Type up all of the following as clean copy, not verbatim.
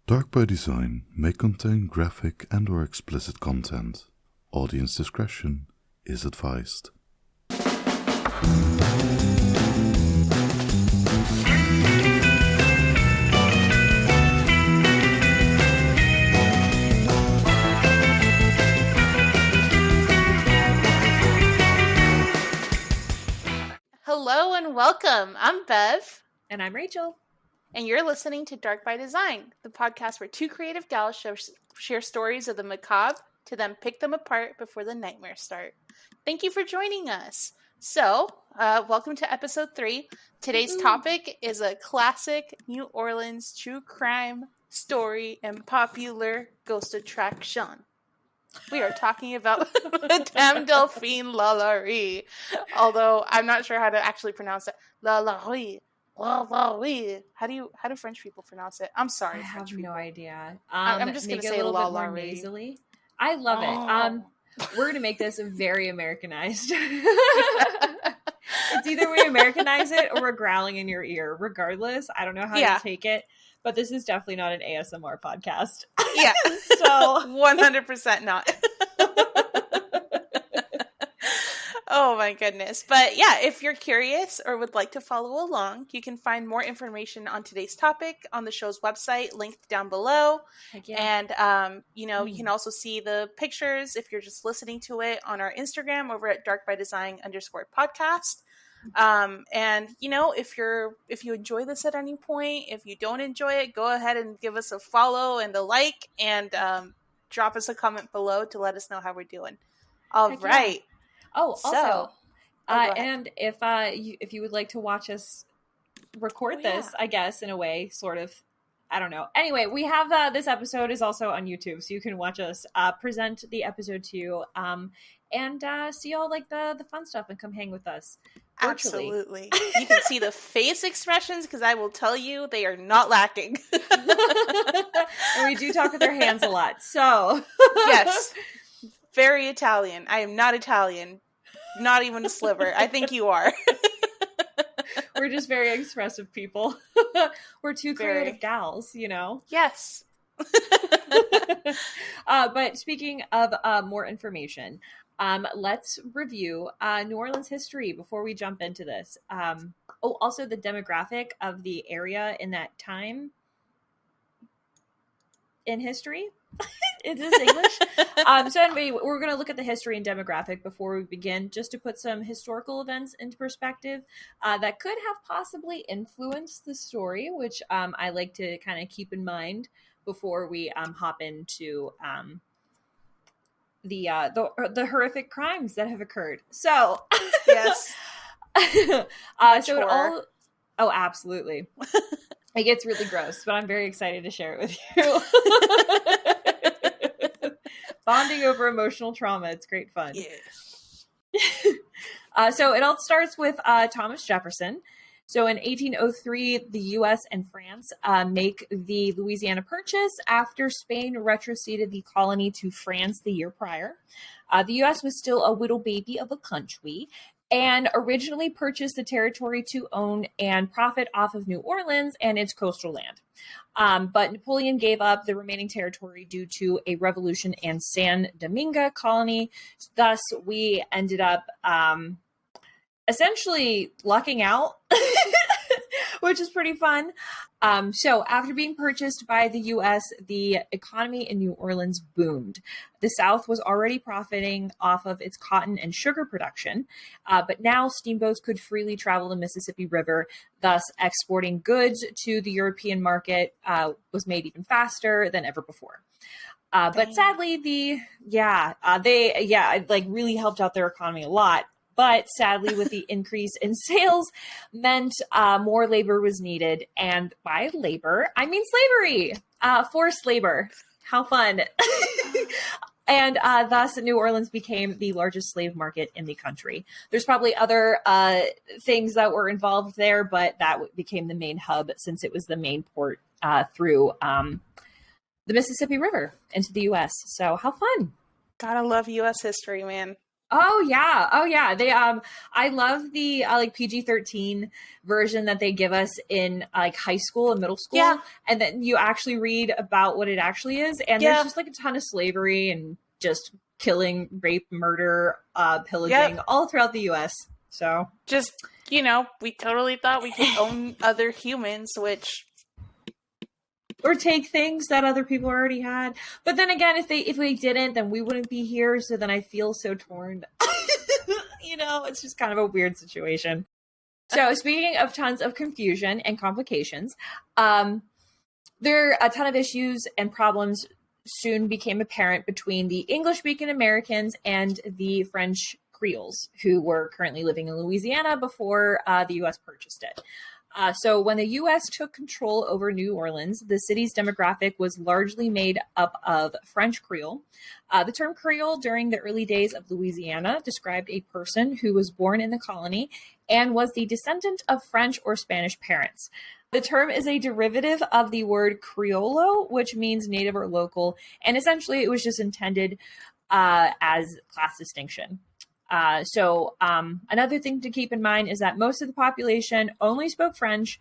Dark by Design may contain graphic and/or explicit content. Audience discretion is advised. Hello and welcome. I'm Bev. And I'm Rachel. And you're listening to Dark by Design, the podcast where two creative gals share stories of the macabre to then pick them apart before the nightmares start. Thank you for joining us. So, welcome to episode 3. Today's topic is a classic New Orleans true crime story and popular ghost attraction. We are talking about Madame Delphine LaLaurie. Although I'm not sure how to actually pronounce it. LaLaurie. LaLaurie. How do French people pronounce it? I'm sorry, I French have people. no idea. I'm just going to say a little bit more LaLaurie. nasally. I love it. We're going to make this very Americanized. It's either we Americanize it or we're growling in your ear. Regardless, I don't know how you take it. But this is definitely not an ASMR podcast. Yeah. So 100% not. Oh my goodness. But yeah, if you're curious or would like to follow along, you can find more information on today's topic on the show's website, linked down below. Yeah. And, you can also see the pictures if you're just listening to it on our Instagram over at darkbydesign_podcast. And if you enjoy this at any point, if you don't enjoy it, go ahead and give us a follow and a like, and drop us a comment below to let us know how we're doing. All right. Yeah. Oh, also, and if you would like to watch us record this, I guess, in a way, sort of, I don't know. Anyway, we have this episode is also on YouTube, so you can watch us present the episode to you and see all like the fun stuff and come hang with us virtually. Absolutely. You can see the face expressions because I will tell you they are not lacking. And we do talk with our hands a lot, so. Yes. Very Italian. I am not Italian. Not even a sliver. I think you are. We're just very expressive people. We're two creative gals, Yes. But speaking of more information, let's review New Orleans history before we jump into this. Also the demographic of the area in that time in history. Is this English? So anyway, we're going to look at the history and demographic before we begin, just to put some historical events into perspective that could have possibly influenced the story, which I like to kind of keep in mind before we hop into the horrific crimes that have occurred. So yes, so absolutely. It gets really gross, but I'm very excited to share it with you. Bonding over emotional trauma. It's great fun. Yes. So it all starts with Thomas Jefferson. So in 1803, the U.S. and France make the Louisiana Purchase after Spain retroceded the colony to France the year prior. The U.S. was still a little baby of a country, and originally purchased the territory to own and profit off of New Orleans and its coastal land. But Napoleon gave up the remaining territory due to a revolution in San Domingo colony. Thus, we ended up essentially lucking out, which is pretty fun. So after being purchased by the U.S., the economy in New Orleans boomed. The South was already profiting off of its cotton and sugar production, but now steamboats could freely travel the Mississippi River, thus exporting goods to the European market was made even faster than ever before. But sadly, they really helped out their economy a lot. But sadly, with the increase in sales meant more labor was needed. And by labor, I mean slavery, forced labor. How fun. And thus, New Orleans became the largest slave market in the country. There's probably other things that were involved there, but that became the main hub since it was the main port through the Mississippi River into the U.S. So how fun. Gotta love U.S. history, man. Oh yeah. Oh yeah. They I love the like PG-13 version that they give us in like high school and middle school. Yeah. And then you actually read about what it actually is. And Yeah. there's just like a ton of slavery and just killing, rape, murder, pillaging all throughout the US. So just, we totally thought we could own other humans, which or take things that other people already had. But then again, if we didn't, then we wouldn't be here. So then I feel so torn. It's just kind of a weird situation. So speaking of tons of confusion and complications, there are a ton of issues and problems soon became apparent between the English-speaking Americans and the French Creoles, who were currently living in Louisiana before the U.S. purchased it. So when the U.S. took control over New Orleans, the city's demographic was largely made up of French Creole. The term Creole during the early days of Louisiana described a person who was born in the colony and was the descendant of French or Spanish parents. The term is a derivative of the word Criollo, which means native or local, and essentially it was just intended as class distinction. So another thing to keep in mind is that most of the population only spoke French,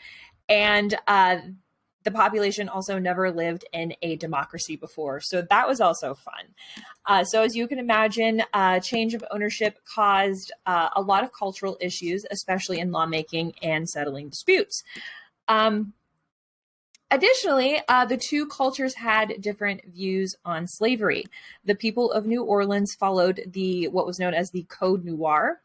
and the population also never lived in a democracy before. So that was also fun. So as you can imagine, change of ownership caused a lot of cultural issues, especially in lawmaking and settling disputes. Additionally, the two cultures had different views on slavery. The people of New Orleans followed what was known as the Code Noir.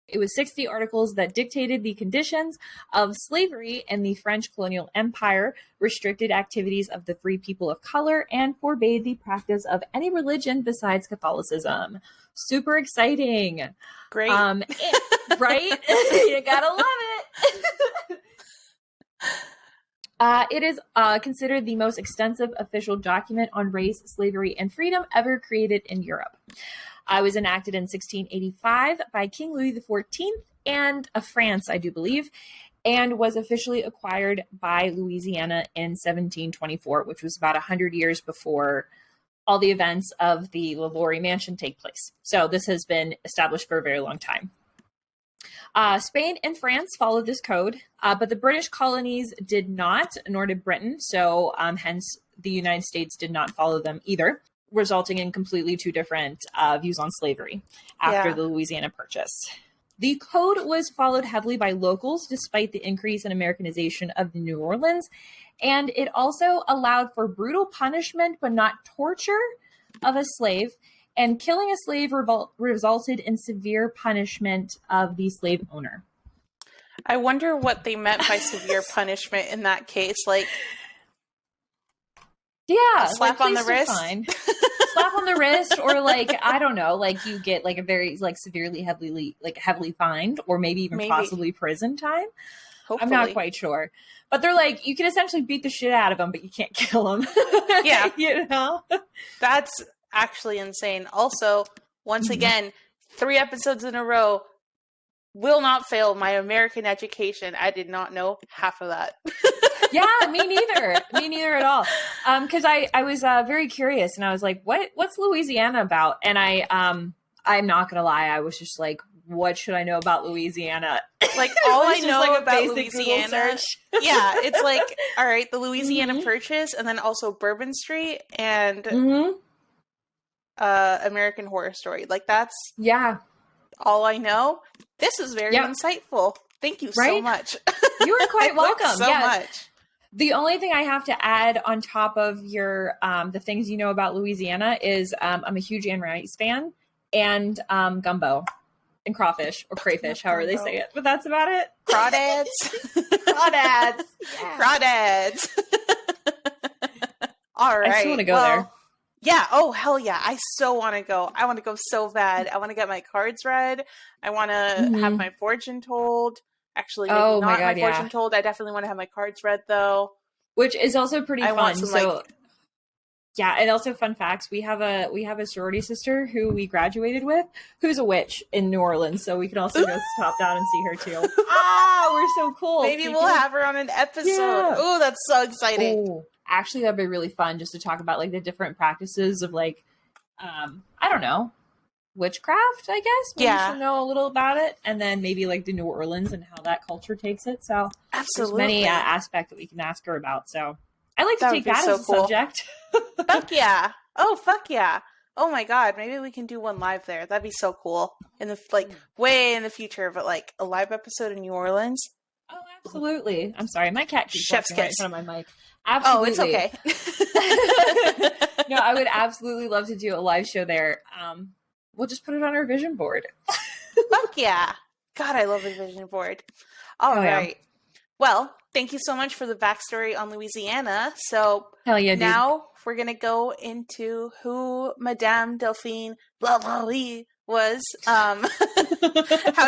It was 60 articles that dictated the conditions of slavery, and the French colonial empire restricted activities of the free people of color and forbade the practice of any religion besides Catholicism. Super exciting. Great. Right? You gotta love it. It is considered the most extensive official document on race, slavery, and freedom ever created in Europe. It was enacted in 1685 by King Louis XIV and of France, I do believe, and was officially acquired by Louisiana in 1724, which was about 100 years before all the events of the LaLaurie Mansion take place. So this has been established for a very long time. Spain and France followed this code, but the British colonies did not, nor did Britain. So hence the United States did not follow them either, resulting in completely two different views on slavery after the Louisiana Purchase. The code was followed heavily by locals despite the increase in Americanization of New Orleans, and it also allowed for brutal punishment but not torture of a slave. And killing a slave resulted in severe punishment of the slave owner. I wonder what they meant by severe punishment in that case. Like, a slap on the wrist? Slap on the wrist, or like, I don't know, like you get like a very like severely heavily fined, or maybe even possibly prison time. Hopefully. I'm not quite sure. But they're like, you can essentially beat the shit out of them, but you can't kill them. Yeah. That's actually insane. Also, once again, 3 episodes in a row will not fail my American education. I did not know half of that. Yeah, me neither at all. Because I was very curious, and I was like, what's Louisiana about? And I'm not gonna lie, I was just like, what should I know about Louisiana? Like, all I know about Louisiana, it's like, all right, the Louisiana Purchase, and then also Bourbon Street, and American Horror Story. Like, that's all I know. This is very insightful. Thank you so much. You are quite welcome. So much. The only thing I have to add on top of your the things you know about Louisiana is I'm a huge Anne Rice fan, and gumbo and crawfish or crayfish, however they say it. But that's about it. Crawdads. Crawdads. Crawdads. All right. I still want to go there. Yeah. Oh, hell yeah. I so want to go. I want to go so bad. I want to get my cards read. I want to have my fortune told. Actually, maybe not my fortune told. I definitely want to have my cards read, though. Which is also pretty fun. Want some, and also fun facts. We have a sorority sister who we graduated with, who's a witch in New Orleans. So we can also go stop down and see her too. We're so cool. Maybe we'll have her on an episode. Yeah. Oh, that's so exciting. Ooh. Actually, that'd be really fun just to talk about like the different practices of like, I don't know, witchcraft, I guess. Maybe Yeah. she'll know a little about it. And then maybe like the New Orleans and how that culture takes it. So Absolutely. there's many aspects that we can ask her about. So I like to That take would be that so as a cool. subject. Fuck yeah. Oh, fuck yeah. Oh my god, maybe we can do one live there. That'd be so cool. In the way in the future, but like a live episode in New Orleans. Oh, absolutely. I'm sorry, my cat keeps Chef's walking right in kiss. front of my mic. Absolutely. Oh, it's okay. No, I would absolutely love to do a live show there. We'll just put it on our vision board. Fuck yeah. God, I love the vision board. All right. Well, thank you so much for the backstory on Louisiana. So Hell yeah, dude. Now we're going to go into who Madame Delphine LaLaurie was, how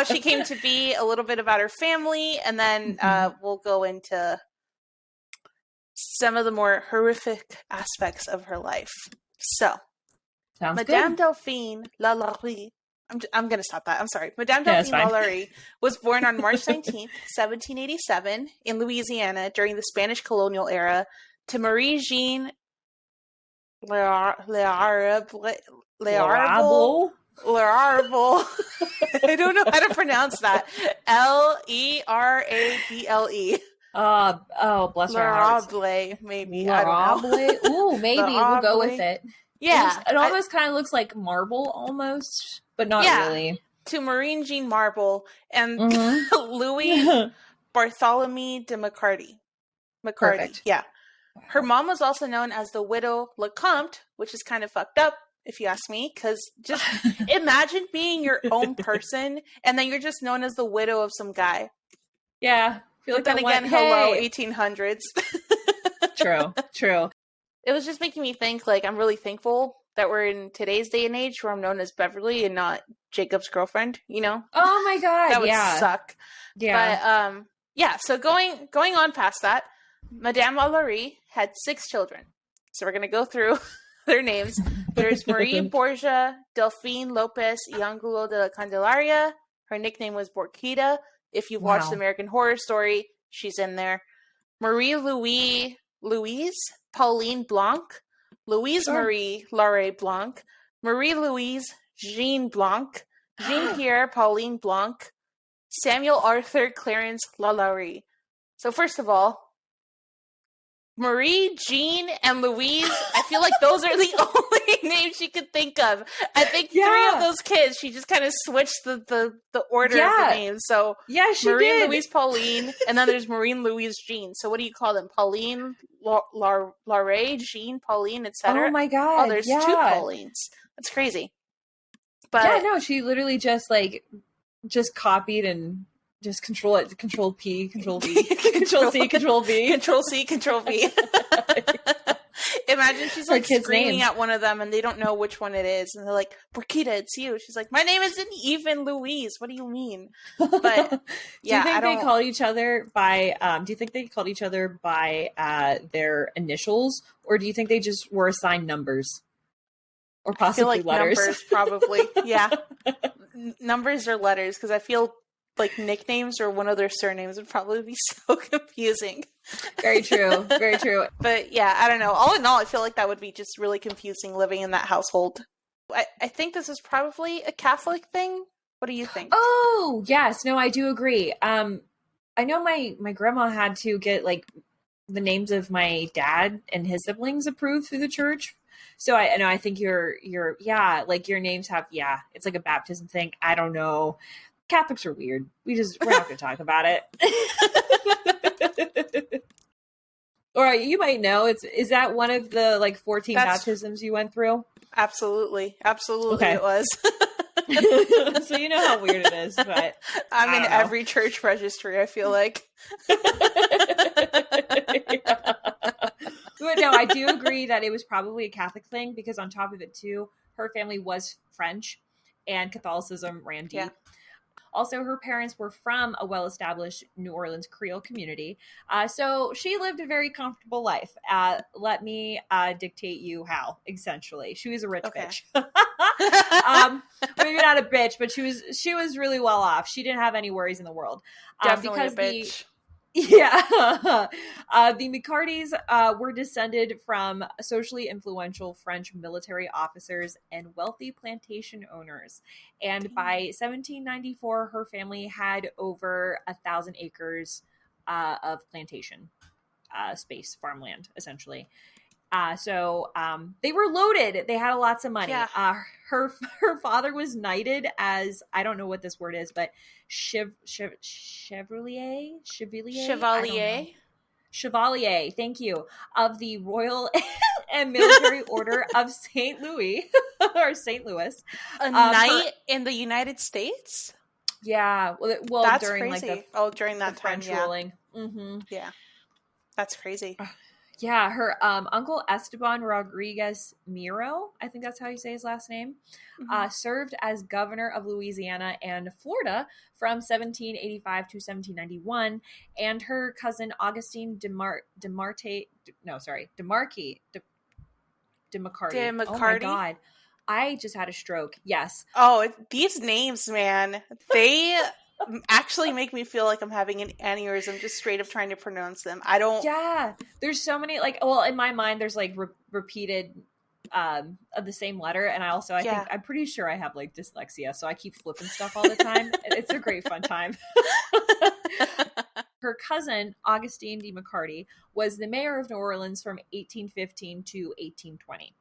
she came to be, a little bit about her family, and then we'll go into some of the more horrific aspects of her life. So, Sounds Madame good. Delphine LaLaurie. I'm going to stop that. I'm sorry. Madame Delphine LaLaurie was born on March 19th, 1787 in Louisiana during the Spanish colonial era to Marie-Jean L'Arable. I don't know how to pronounce that. Leradle. Oh, bless her heart. L'Arable, maybe. I don't know. Ooh, maybe. We'll go with it. Yeah. It almost kind of looks like marble almost, but not really. To Marie-Jean Marble and Louis Bartholomew de McCarty. Perfect. Yeah. Her mom was also known as the widow Lecomte, which is kind of fucked up, if you ask me, because just imagine being your own person and then you're just known as the widow of some guy. Yeah. Feel like but then again, hello, 1800s. True. It was just making me think, like, I'm really thankful that we're in today's day and age where I'm known as Beverly and not Jacob's girlfriend, you know? Oh my god, that would suck. Yeah. But, so going on past that, Madame LaLaurie had 6 children. So we're going to go through their names. There's Marie Borgia Delphine Lopez y Angulo de la Candelaria. Her nickname was Borquita. If you've watched American Horror Story, she's in there. Marie Louise Pauline Blanc. Louise Marie Laure Blanc. Marie Louise Jean Blanc. Jean-Pierre Pauline Blanc. Samuel Arthur Clarence LaLaurie. So first of all, Marie, Jean, and Louise, I feel like those are the only names she could think of. I think 3 of those kids, she just kind of swithed the order of the names. So she Marie did. and Louise Pauline, and then there's Marie and Louise Jean. So what do you call them? Pauline, Laure, Jean, Pauline, etc. Oh my god. Oh, there's 2 Paulines. That's crazy. But she literally just copied and just control P, Control V, Control C, Control V. Control C, Control V. Imagine she's like screaming at one of them and they don't know which one it is. And they're like, Borquita, it's you. She's like, my name isn't even Louise. What do you mean? But do you think they called each other by their initials? Or do you think they just were assigned numbers? Or possibly letters? Numbers, probably. Yeah. Numbers or letters, because I feel like nicknames or one of their surnames would probably be so confusing. Very true. Very true. But yeah, I don't know. All in all, I feel like that would be just really confusing living in that household. I think this is probably a Catholic thing. What do you think? Oh, yes. No, I do agree. I know my grandma had to get like the names of my dad and his siblings approved through the church. So I think your like your names have, it's like a baptism thing. I don't know. Catholics are weird. We're not going to talk about it. All right, you might know. Is that one of the like 14 baptisms you went through? Absolutely, okay. It was. So you know how weird it is, but I'm in every church registry. I feel like. But no, I do agree that it was probably a Catholic thing because on top of it too, her family was French, and Catholicism ran deep. Yeah. Also, her parents were from a well-established New Orleans Creole community. So she lived a very comfortable life. Let me dictate you how, essentially. She was a rich bitch. Maybe not a bitch, but she was really well off. She didn't have any worries in the world. Definitely a bitch. Yeah. The Micardis were descended from socially influential French military officers and wealthy plantation owners. And by 1794, her family had over 1,000 acres of plantation space, farmland, essentially. So they were loaded. They had lots of money. Yeah. Her father was knighted as, I don't know what this word is, but chevalier. Chevalier, thank you, of the Royal and Military Order of St. Louis or St. Louis. A knight in the United States? Yeah. Well, that's during crazy. like during that the time, French ruling. Mm-hmm. Yeah. That's crazy. Yeah, her uncle Esteban Rodriguez Miro, I think that's how you say his last name, served as governor of Louisiana and Florida from 1785 to 1791, and her cousin Augustine DeMarquis. Oh my God, I just had a stroke. Yes. Oh, these names, man, they actually make me feel like I'm having an aneurysm just straight up trying to pronounce them. I don't. Yeah, there's so many, like, well, in my mind there's like repeated of the same letter, and I think I'm pretty sure I have like dyslexia, so I keep flipping stuff all the time. It's a great fun time. Her cousin Augustine de McCarty was the mayor of New Orleans from 1815 to 1820.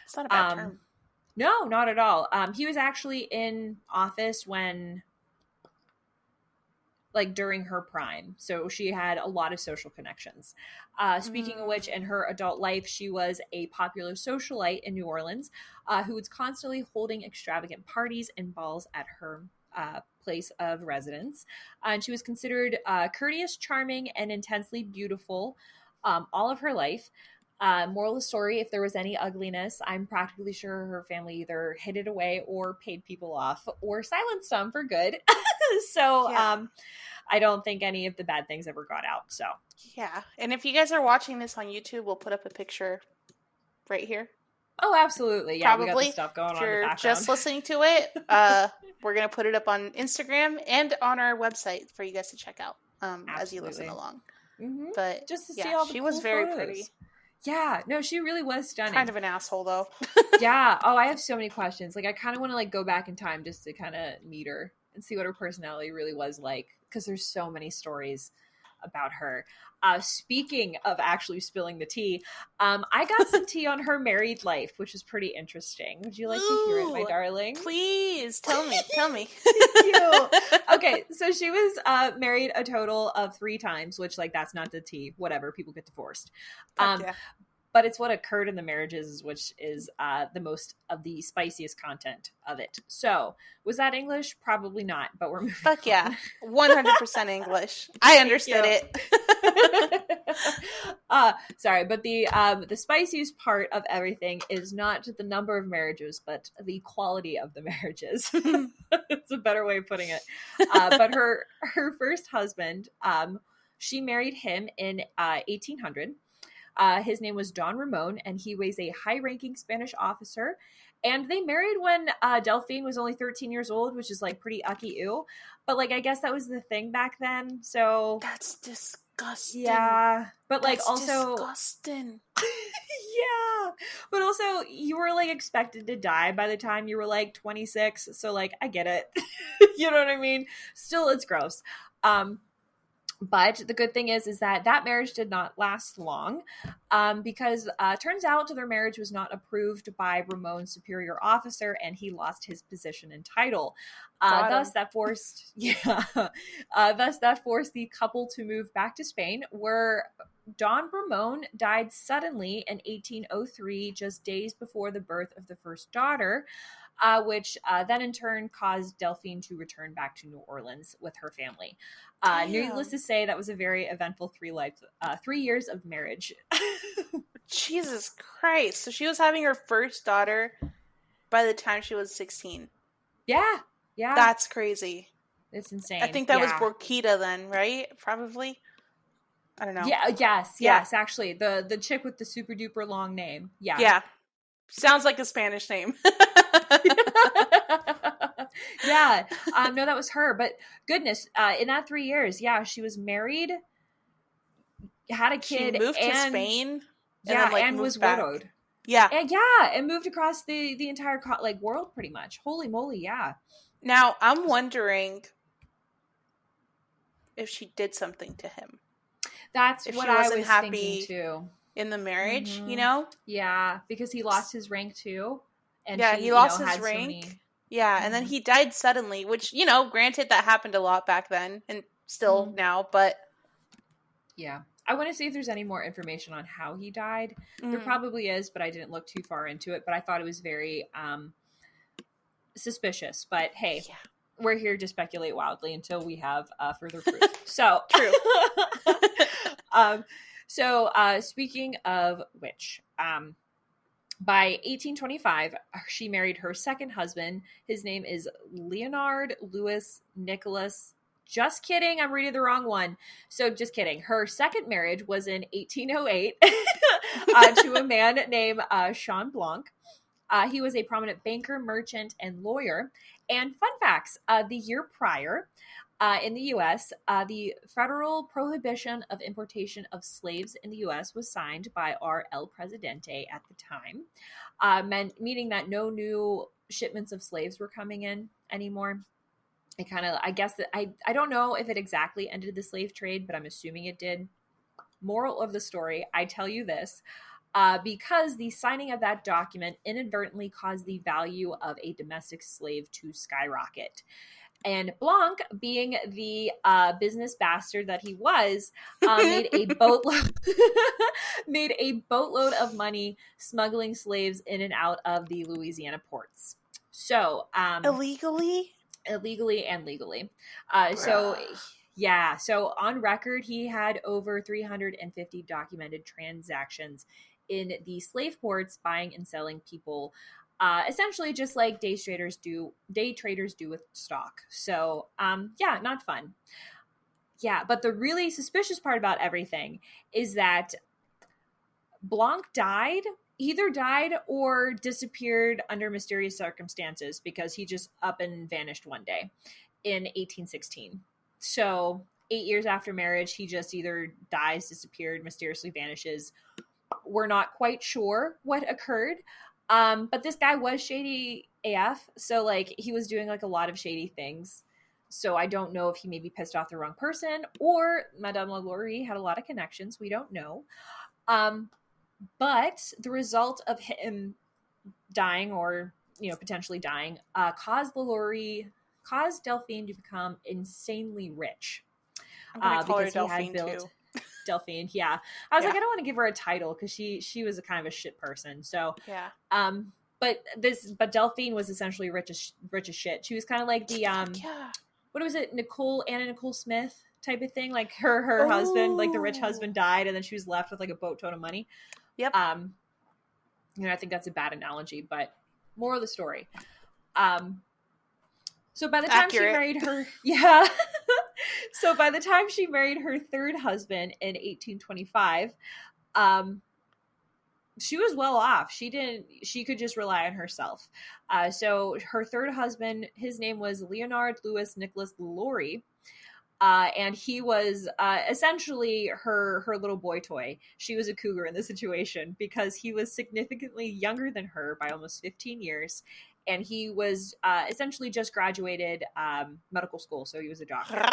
It's not a bad term. No, not at all. He was actually in office when, like, during her prime. So she had a lot of social connections. Speaking of which, in her adult life, she was a popular socialite in New Orleans who was constantly holding extravagant parties and balls at her place of residence. And she was considered courteous, charming, and intensely beautiful all of her life. Moral of the story, if there was any ugliness, I'm practically sure her family either hid it away or paid people off or silenced them for good. So I don't think any of the bad things ever got out. So yeah. And if you guys are watching this on YouTube, we'll put up a picture right here. Oh, absolutely. Yeah, probably. We got the stuff going on in the background. If you're just listening to it, we're going to put it up on Instagram and on our website for you guys to check out as you listen along. Mm-hmm. But just to see all the she cool was very photos. Pretty. Yeah, no, she really was stunning. Kind of an asshole, though. Yeah. Oh, I have so many questions. Like, I kind of want to like go back in time just to kind of meet her and see what her personality really was like, because there's so many stories about her. Speaking of actually spilling the tea, I got some tea on her married life, which is pretty interesting. Would you like to hear it, my darling? Please, tell me. Thank you. Okay, so she was married a total of 3 times, which, like, that's not the tea. Whatever, people get divorced. But it's what occurred in the marriages, which is the most of the spiciest content of it. So, was that English? Probably not, but we're moving on. Yeah. 100% English. I understood it. Sorry, but the spiciest part of everything is not the number of marriages, but the quality of the marriages. It's a better way of putting it. But her first husband, she married him in 1800. His name was Don Ramon, and he was a high-ranking Spanish officer. And they married when Delphine was only 13 years old, which is like pretty ucky-oo. But like, I guess that was the thing back then. So that's disgusting. Yeah, but like, that's also disgusting. Yeah, but also you were like expected to die by the time you were like 26. So like, I get it. You know what I mean? Still, it's gross. But the good thing is that marriage did not last long because turns out their marriage was not approved by Ramon's superior officer, and he lost his position and title. Thus, that forced the couple to move back to Spain, where Don Ramon died suddenly in 1803, just days before the birth of the first daughter. Which then in turn caused Delphine to return back to New Orleans with her family. Needless to say, that was a very eventful 3 years of marriage. Jesus Christ. So she was having her first daughter by the time she was 16. Yeah. That's crazy. It's insane. I think that was Borquita then, right? Probably. I don't know. Yeah, yes, actually. The chick with the super duper long name. Yeah. Yeah. Sounds like a Spanish name. Yeah. No, that was her. But goodness, in that 3 years, she was married had a kid. She moved to Spain. And then, and was back. widowed. Yeah. And moved across the entire world pretty much. Holy moly, yeah. Now, I'm wondering if she did something to him. That's what I was thinking too. In the marriage, you know? Yeah, because he lost his rank too. And he lost his rank. Yeah, and then he died suddenly, which, granted that happened a lot back then and still now, but... Yeah. I want to see if there's any more information on how he died. There probably is, but I didn't look too far into it. But I thought it was very suspicious. But hey, we're here to speculate wildly until we have further proof. So true. Speaking of which, by 1825, she married her second husband. His name is Leonard Louis Nicholas. Just kidding. I'm reading the wrong one. So just kidding. Her second marriage was in 1808 to a man named Jean Blanc. He was a prominent banker, merchant, and lawyer. And fun facts, the year prior in the U.S., the federal prohibition of importation of slaves in the U.S. was signed by our El Presidente at the time, meaning that no new shipments of slaves were coming in anymore. I don't know if it exactly ended the slave trade, but I'm assuming it did. Moral of the story, I tell you this, because the signing of that document inadvertently caused the value of a domestic slave to skyrocket. And Blanc, being the business bastard that he was, made a boatload of money smuggling slaves in and out of the Louisiana ports. So illegally and legally. So on record, he had over 350 documented transactions in the slave ports, buying and selling people, essentially just like day traders do with stock. So, not fun. Yeah, but the really suspicious part about everything is that Blanc either died or disappeared under mysterious circumstances because he just up and vanished one day in 1816. So 8 years after marriage, he just either dies, disappeared, mysteriously vanishes. We're not quite sure what occurred. But this guy was shady AF. So he was doing a lot of shady things. So I don't know if he maybe pissed off the wrong person or Madame LaLaurie had a lot of connections. We don't know. But the result of him dying or, potentially dying, caused Delphine to become insanely rich. I'm going to call her Delphine too. Delphine, yeah. I was I don't want to give her a title because she was a kind of a shit person. So, yeah. But Delphine was essentially rich as shit. She was kind of like the, what was it? Anna Nicole Smith type of thing. Like her husband, the rich husband died and then she was left with a boatload of money. Yep. I think that's a bad analogy, but moral of the story. So by the time she married her, so by the time she married her third husband in 1825, she was well off. She could just rely on herself. So her third husband, his name was Leonard Louis Nicholas LaLaurie. And he was essentially her little boy toy. She was a cougar in this situation because he was significantly younger than her by almost 15 years. And he was essentially just graduated medical school. So he was a doctor.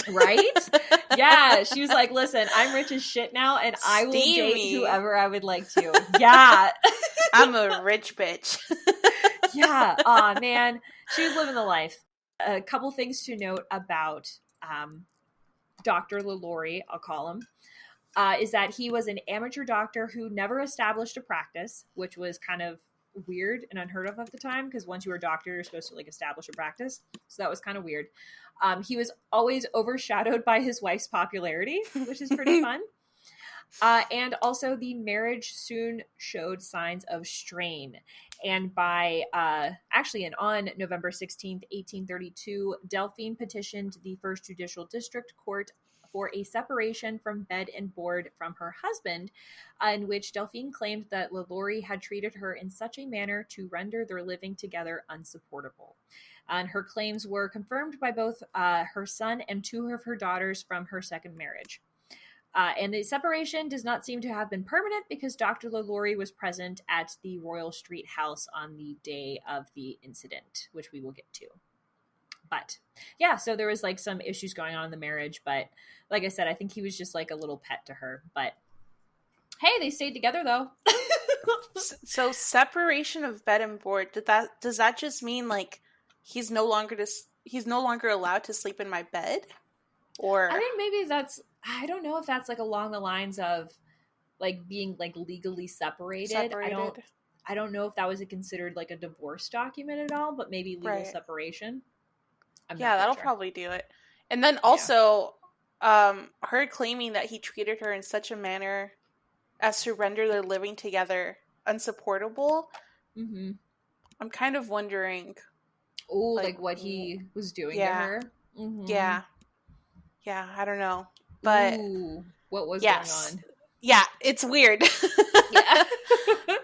Right? Yeah. She was like, listen, I'm rich as shit now and I will date whoever I would like to. Yeah. I'm a rich bitch. Yeah. Aw, man. She was living the life. A couple things to note about Dr. LaLaurie, I'll call him, is that he was an amateur doctor who never established a practice, which was kind of weird and unheard of at the time because once you were a doctor, you're supposed to establish a practice. So that was kind of weird. He was always overshadowed by his wife's popularity, which is pretty fun. And also the marriage soon showed signs of strain. And on November 16th, 1832, Delphine petitioned the First Judicial District Court for a separation from bed and board from her husband, in which Delphine claimed that LaLaurie had treated her in such a manner to render their living together unsupportable. And her claims were confirmed by both her son and two of her daughters from her second marriage. And the separation does not seem to have been permanent because Dr. LaLaurie was present at the Royal Street house on the day of the incident, which we will get to. But yeah, so there was like some issues going on in the marriage. But like I said, I think he was just like a little pet to her. But hey, they stayed together though. So separation of bed and board, does that just mean like he's no longer allowed to sleep in my bed? Or I think maybe I don't know if that's like along the lines of like being like legally separated. I don't know if that was considered like a divorce document at all, but maybe legal separation. That'll probably do it. And then also her claiming that he treated her in such a manner as to render their living together unsupportable. Mm-hmm. I'm kind of wondering. Oh, like what he was doing to her? Mm-hmm. Yeah, I don't know. But what was going on? Yeah, it's weird. Yeah.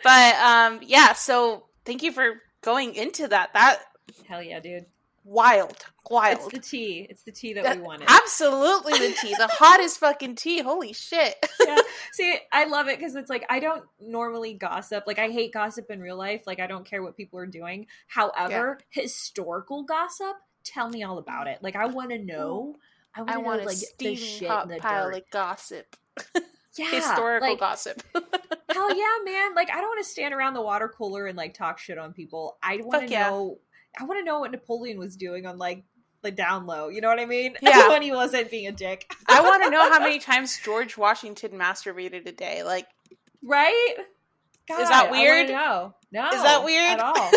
But so thank you for going into that. Hell yeah, dude. Wild. It's the tea that we wanted. Absolutely the tea. The hottest fucking tea. Holy shit. Yeah. See, I love it because it's like, I don't normally gossip. Like, I hate gossip in real life. Like, I don't care what people are doing. However, historical gossip, tell me all about it. Like, I want to know. I want to know, like, the shit in the pile dirt. Of gossip. Yeah. Historical gossip. Hell yeah, man. Like, I don't want to stand around the water cooler and, like, talk shit on people. I want to know. I want to know what Napoleon was doing on, like, the down low. You know what I mean? Yeah. When he wasn't being a dick. I want to know how many times George Washington masturbated a day. Like, right? God, is that weird? No. Is that weird? At all.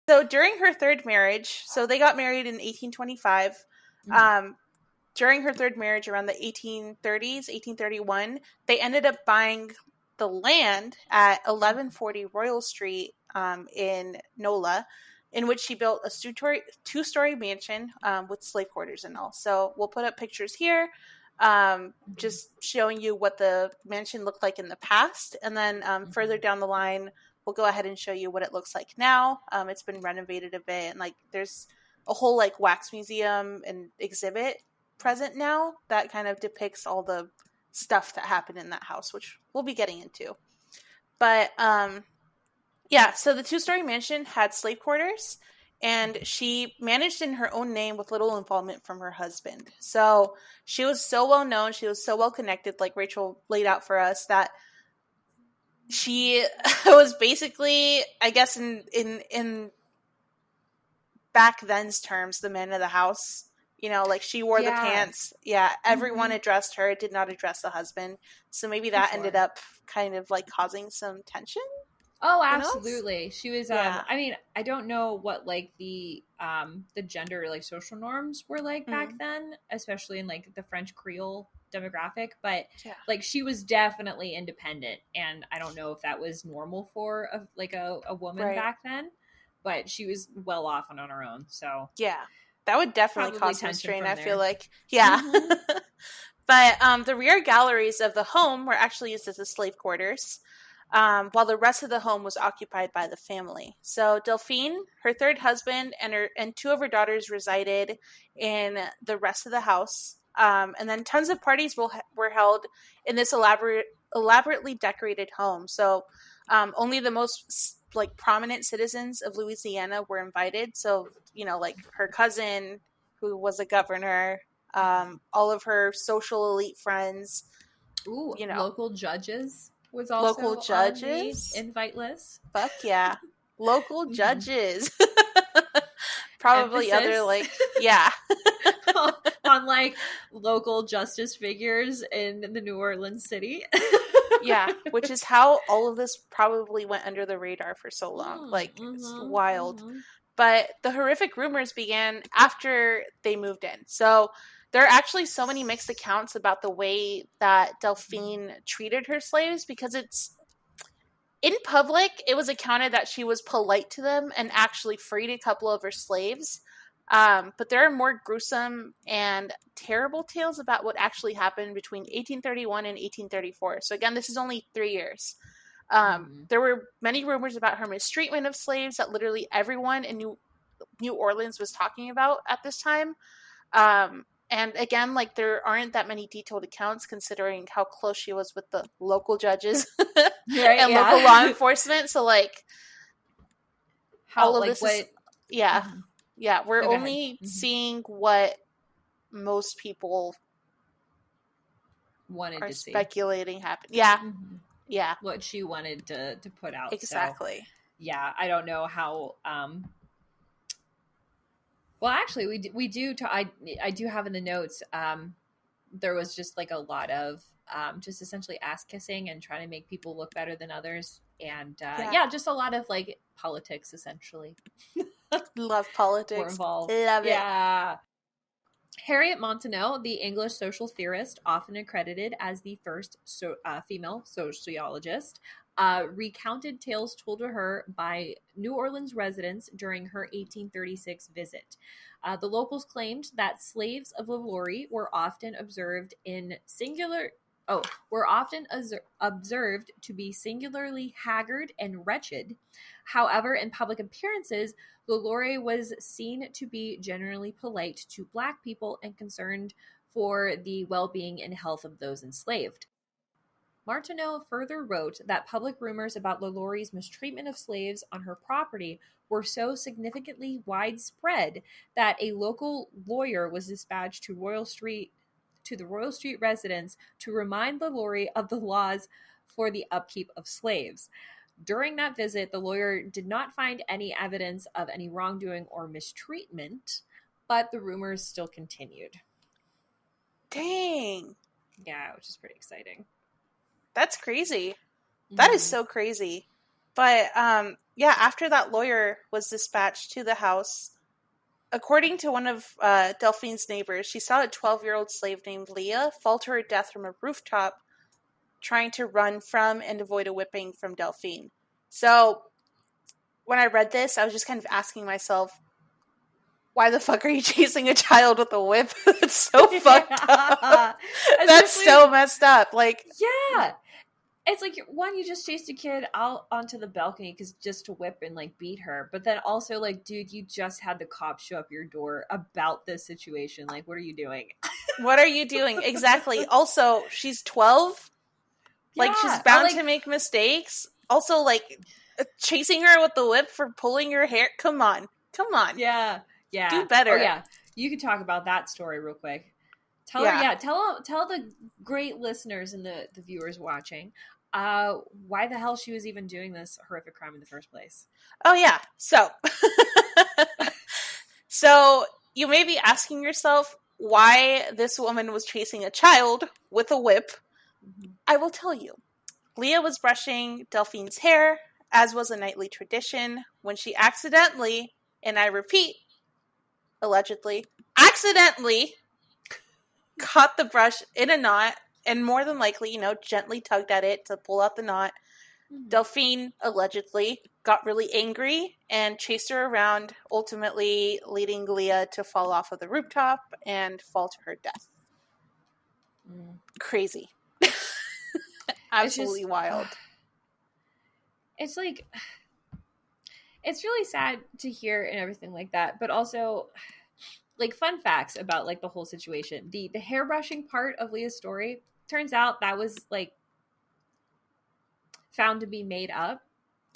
So during her third marriage, so they got married in 1825. Mm-hmm. During her third marriage around the 1830s, 1831, they ended up buying the land at 1140 Royal Street in NOLA, in which she built a two-story mansion with slave quarters and all. So we'll put up pictures here, just showing you what the mansion looked like in the past. And then further down the line, we'll go ahead and show you what it looks like now. It's been renovated a bit, and like there's a whole like wax museum and exhibit present now that kind of depicts all the stuff that happened in that house, which we'll be getting into. But so the two-story mansion had slave quarters, and she managed in her own name with little involvement from her husband. So she was so well known, she was so well connected, like Rachel laid out for us, that she was basically, I guess in back then's terms, the man of the house. You know, like she wore the pants. Yeah, everyone addressed her, did not address the husband. So maybe that ended up kind of like causing some tension. Oh, absolutely. She was, I mean, I don't know what like the gender, like social norms were like back then, especially in like the French Creole demographic, but like she was definitely independent. And I don't know if that was normal for a woman back then, but she was well off and on her own. So yeah. That would definitely cause some strain, I feel like. Yeah. Mm-hmm. But the rear galleries of the home were actually used as the slave quarters, while the rest of the home was occupied by the family. So Delphine, her third husband, and two of her daughters resided in the rest of the house. And then tons of parties were held in this elaborately decorated home. So only the most like prominent citizens of Louisiana were invited. So, you know, like her cousin who was a governor, all of her social elite friends. Ooh, you know, local judges was also on the invite list. Fuck yeah. Local judges. Probably Emphasis. Other like, yeah. on like local justice figures in the New Orleans city. Yeah, which is how all of this probably went under the radar for so long. It's wild. But the horrific rumors began after they moved in. So there are actually so many mixed accounts about the way that Delphine treated her slaves, because it's in public, it was accounted that she was polite to them and actually freed a couple of her slaves. But there are more gruesome and terrible tales about what actually happened between 1831 and 1834. So again, this is only 3 years. There were many rumors about her mistreatment of slaves that literally everyone in New Orleans was talking about at this time. And again, like, there aren't that many detailed accounts considering how close she was with the local judges Right, and yeah. local law enforcement. So, like, How, all of like, this what? is, yeah. Mhm. Yeah, we're No, go ahead. only Mhm. seeing what most people Wanted are to see. speculating happened. Yeah, Mhm. yeah, What she wanted to put out. So, exactly. yeah, I don't know how. Well, actually, we do. I do have in the notes. There was just like a lot of just essentially ass kissing and trying to make people look better than others, and Yeah. just a lot of like politics essentially Love were politics. involved. Love it. Yeah. Harriet Montagu, the English social theorist, often accredited as the first female sociologist, recounted tales told to her by New Orleans residents during her 1836 visit. The locals claimed that slaves of LaLaurie were often observed observed to be singularly haggard and wretched. However, in public appearances, LaLaurie was seen to be generally polite to Black people and concerned for the well-being and health of those enslaved. Martineau further wrote that public rumors about LaLaurie's mistreatment of slaves on her property were so significantly widespread that a local lawyer was dispatched to the Royal Street residence to remind LaLaurie of the laws for the upkeep of slaves. During that visit, the lawyer did not find any evidence of any wrongdoing or mistreatment, but the rumors still continued. Dang. Yeah, which is pretty exciting. That's crazy. That is so crazy. But yeah, after that lawyer was dispatched to the house, according to one of Delphine's neighbors, she saw a 12-year-old slave named Leah fall to her death from a rooftop trying to run from and avoid a whipping from Delphine. So when I read this, I was just kind of asking myself, why the fuck are you chasing a child with a whip? That's so fucked up. That's so messed up. Like, yeah. It's like, one, you just chased a kid out onto the balcony just to whip and like beat her. But then also, like, dude, you just had the cops show up your door about this situation. Like, what are you doing? What are you doing? Exactly. Also, she's 12. Like, she's bound to make mistakes. Also, like, chasing her with the whip for pulling her hair. Come on. Yeah. Do better. Oh, yeah. You could talk about that story real quick. Tell the great listeners and the viewers watching why the hell she was even doing this horrific crime in the first place. Oh, yeah. So you may be asking yourself why this woman was chasing a child with a whip. Mm-hmm. I will tell you. Leah was brushing Delphine's hair, as was a nightly tradition, when she accidentally, and I repeat, allegedly, accidentally caught the brush in a knot and more than likely, gently tugged at it to pull out the knot. Mm-hmm. Delphine allegedly got really angry and chased her around, ultimately leading Leah to fall off of the rooftop and fall to her death. Crazy. Absolutely wild. It's like, it's really sad to hear and everything like that, but also, like, fun facts about like the whole situation. The hairbrushing part of Leah's story, turns out that was like found to be made up,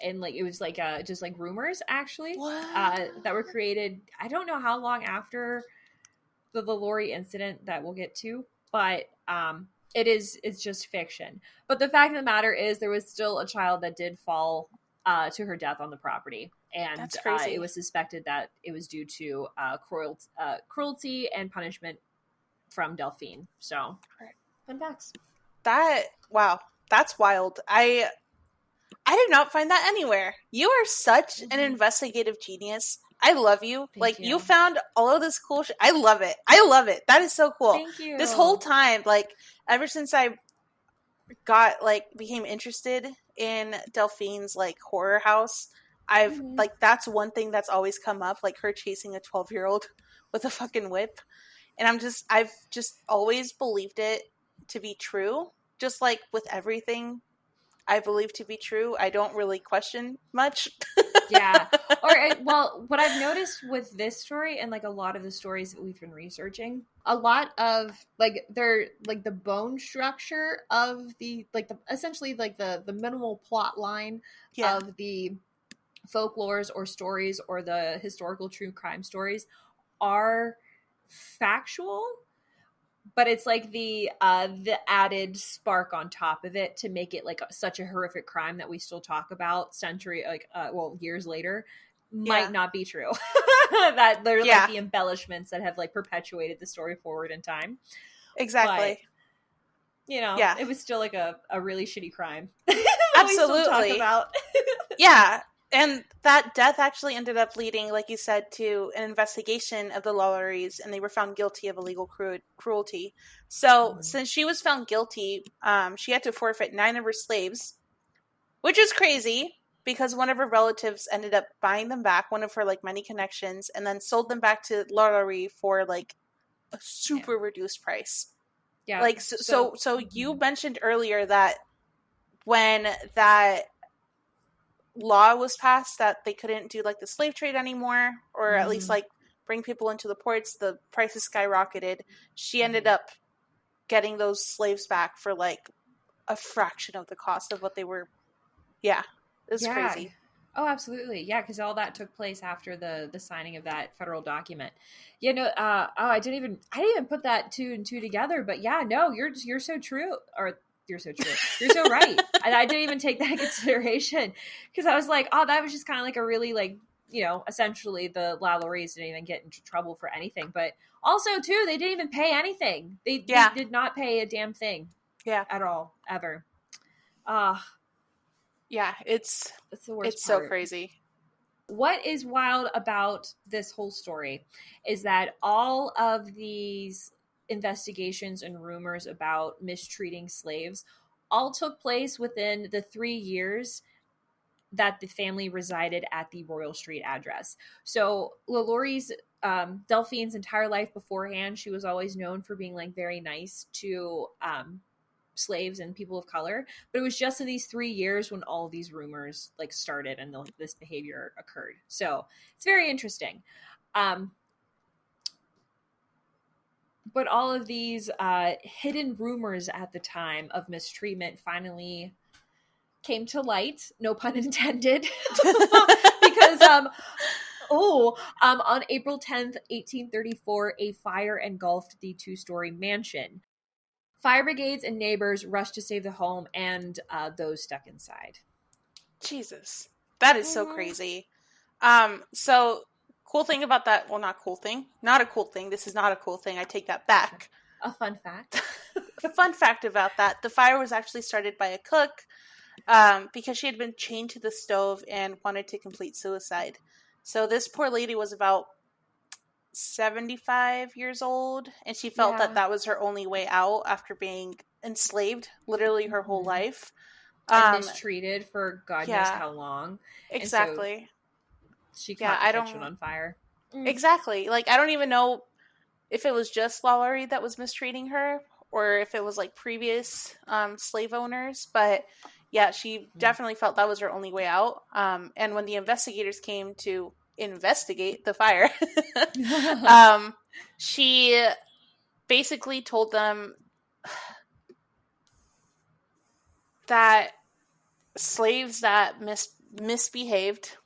and like it was like just like rumors actually that were created. I don't know how long after the LaLaurie incident that we'll get to, but it's just fiction. But the fact of the matter is, there was still a child that did fall to her death on the property, and that's crazy. It was suspected that it was due to cruelty and punishment from Delphine. So, fun facts. Wow, that's wild. I did not find that anywhere. You are such an investigative genius. I love you. Thank you. You found all of this cool shit. I love it. That is so cool. Thank you. This whole time, like, ever since I became interested in Delphine's, like, horror house, I've, like, that's one thing that's always come up, like, her chasing a 12-year-old with a fucking whip. And I've just always believed it to be true. Just like with everything I believe to be true. I don't really question much. Yeah. Well, what I've noticed with this story and like a lot of the stories that we've been researching, a lot of like they're like the bone structure of the like the essentially like the minimal plot line of the folklores or stories or the historical true crime stories are factual, but it's like the added spark on top of it to make it like such a horrific crime that we still talk about years later might not be true. That they're like the embellishments that have like perpetuated the story forward in time. Exactly. But, it was still like a really shitty crime. Absolutely. We still talk about. Yeah. And that death actually ended up leading, like you said, to an investigation of the LaLauries, and they were found guilty of illegal cruelty. So, since she was found guilty, she had to forfeit 9 of her slaves, which is crazy, because one of her relatives ended up buying them back, one of her, like, many connections, and then sold them back to LaLaurie for, like, a super reduced price. Yeah. Like, so you mentioned earlier that when that law was passed that they couldn't do like the slave trade anymore, or at least like bring people into the ports, the prices skyrocketed. She ended up getting those slaves back for like a fraction of the cost of what they were. Yeah, it was crazy. Oh, absolutely. Yeah, because all that took place after the signing of that federal document. I didn't even put that 2 and 2 together, but yeah, no, you're so true. Or you're so true. You're so right. And I didn't even take that into consideration because I was like, oh, that was just kind of like a really like, essentially the LaLauries didn't even get into trouble for anything. But also, too, they didn't even pay anything. They did not pay a damn thing. Yeah. At all. Ever. Yeah, it's the worst It's part. So crazy. What is wild about this whole story is that all of these investigations and rumors about mistreating slaves all took place within the 3 years that the family resided at the Royal Street address. So LaLaurie's Delphine's entire life beforehand, she was always known for being like very nice to slaves and people of color, but it was just in these 3 years when all of these rumors like started and this behavior occurred. So it's very interesting. But all of these hidden rumors at the time of mistreatment finally came to light, no pun intended, because on April 10th, 1834, a fire engulfed the 2-story mansion. Fire brigades and neighbors rushed to save the home and those stuck inside. Jesus. That is so crazy. So cool thing about that, well, not cool thing. Not a cool thing. This is not a cool thing. I take that back. A fun fact. A fun fact about that. The fire was actually started by a cook because she had been chained to the stove and wanted to complete suicide. So this poor lady was about 75 years old, and she felt that was her only way out after being enslaved literally her whole life. And mistreated for God knows how long. Exactly. So she caught the kitchen on fire. Exactly. Like, I don't even know if it was just LaLaurie that was mistreating her or if it was like previous slave owners, but yeah, she definitely felt that was her only way out. And when the investigators came to investigate the fire, she basically told them that slaves that misbehaved,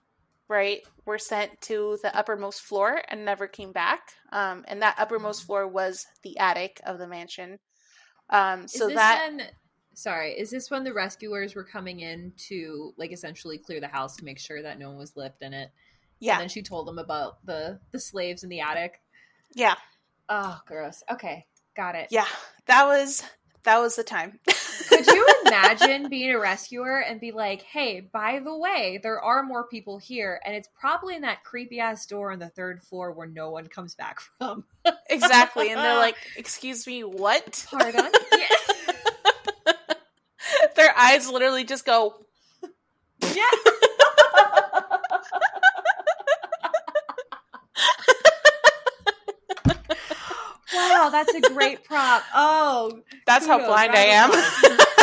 right, were sent to the uppermost floor and never came back. And that uppermost floor was the attic of the mansion. Is this when the rescuers were coming in to like essentially clear the house to make sure that no one was left in it? Yeah. And then she told them about the slaves in the attic. Yeah. Oh, gross. Okay. Got it. Yeah. That was the time. Could you imagine being a rescuer and be like, hey, by the way, there are more people here, and it's probably in that creepy ass door on the 3rd floor where no one comes back from. Exactly. And they're like, excuse me, what? Pardon? Yeah. Their eyes literally just go. Yeah. Wow, that's a great prop. Oh, that's kudos. How blind I am.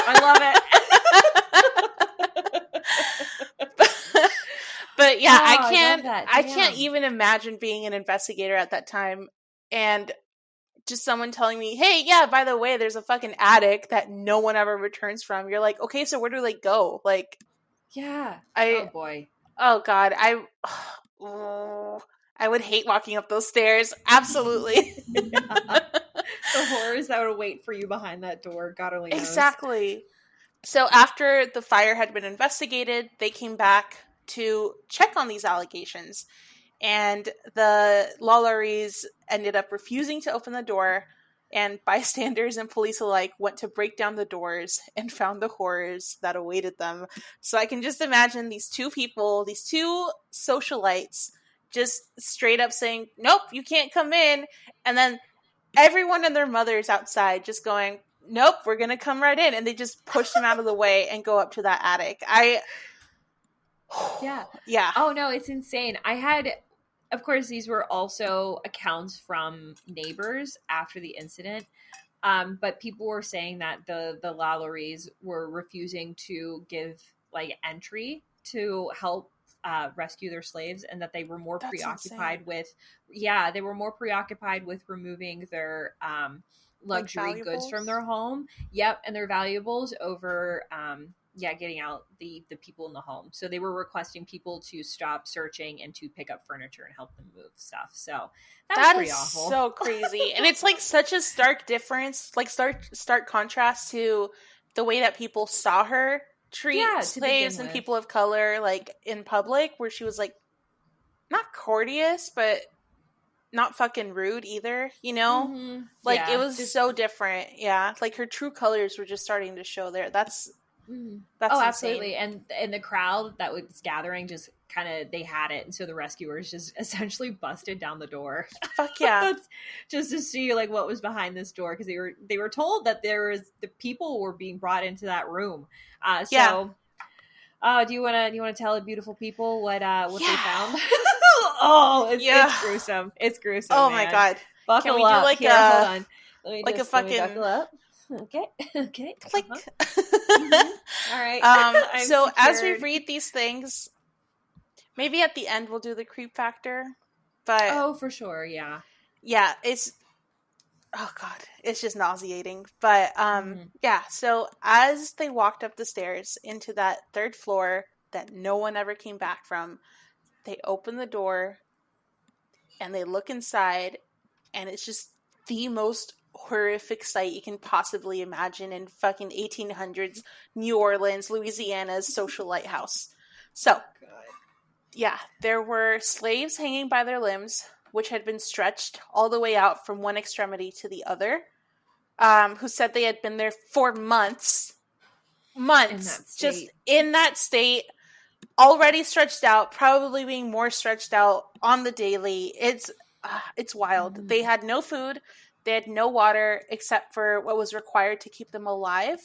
I love it. But yeah, Oh, I I can't. love that. I Damn. can't even imagine being an investigator at that time, and just someone telling me, "Hey, yeah, by the way, there's a fucking attic that no one ever returns from." You're like, okay, so where do they go? Like, Yeah. I. Oh boy. Oh God, I would hate walking up those stairs. Absolutely. The horrors that would wait for you behind that door, God only knows. Exactly. So after the fire had been investigated, they came back to check on these allegations. And the LaLauries ended up refusing to open the door, and bystanders and police alike went to break down the doors and found the horrors that awaited them. So I can just imagine these two people, these two socialites, just straight up saying, "Nope, you can't come in." And then everyone and their mothers outside just going, "Nope, we're going to come right in." And they just push them out of the way and go up to that attic. Yeah. Yeah. Oh no, it's insane. Of course, these were also accounts from neighbors after the incident. But people were saying that the LaLauries were refusing to give like entry to help rescue their slaves, and that they were more preoccupied with removing their luxury goods from their home. Yep, and their valuables over getting out the people in the home. So they were requesting people to stop searching and to pick up furniture and help them move stuff. So that was awful. So crazy. And it's like such a stark difference, like stark contrast to the way that people saw her treat slaves and people of color, like in public, where she was like not courteous, but not fucking rude either, you know? Mm-hmm. Like it was so different. Yeah. Like her true colors were just starting to show there. That's absolutely. And the crowd that was gathering just kind of, they had it, and so the rescuers just essentially busted down the door. Fuck yeah. Just to see like what was behind this door, because they were told that the people were being brought into that room. Do you want to tell the beautiful people what they found? It's gruesome. It's gruesome. Oh man. my God. Buckle Can we up. do like Here, hold on. Like a fucking buckle up. Okay. Click. All right. So as we read these things, maybe at the end we'll do the creep factor. But for sure, yeah. Yeah, it's just nauseating. But so as they walked up the stairs into that third floor that no one ever came back from, they open the door and they look inside, and it's just the most horrific sight you can possibly imagine in fucking 1800s New Orleans, Louisiana's socialite house. So, there were slaves hanging by their limbs, which had been stretched all the way out from one extremity to the other, who said they had been there for months, just in that state, already stretched out, probably being more stretched out on the daily. It's wild. Mm-hmm. They had no food. They had no water except for what was required to keep them alive.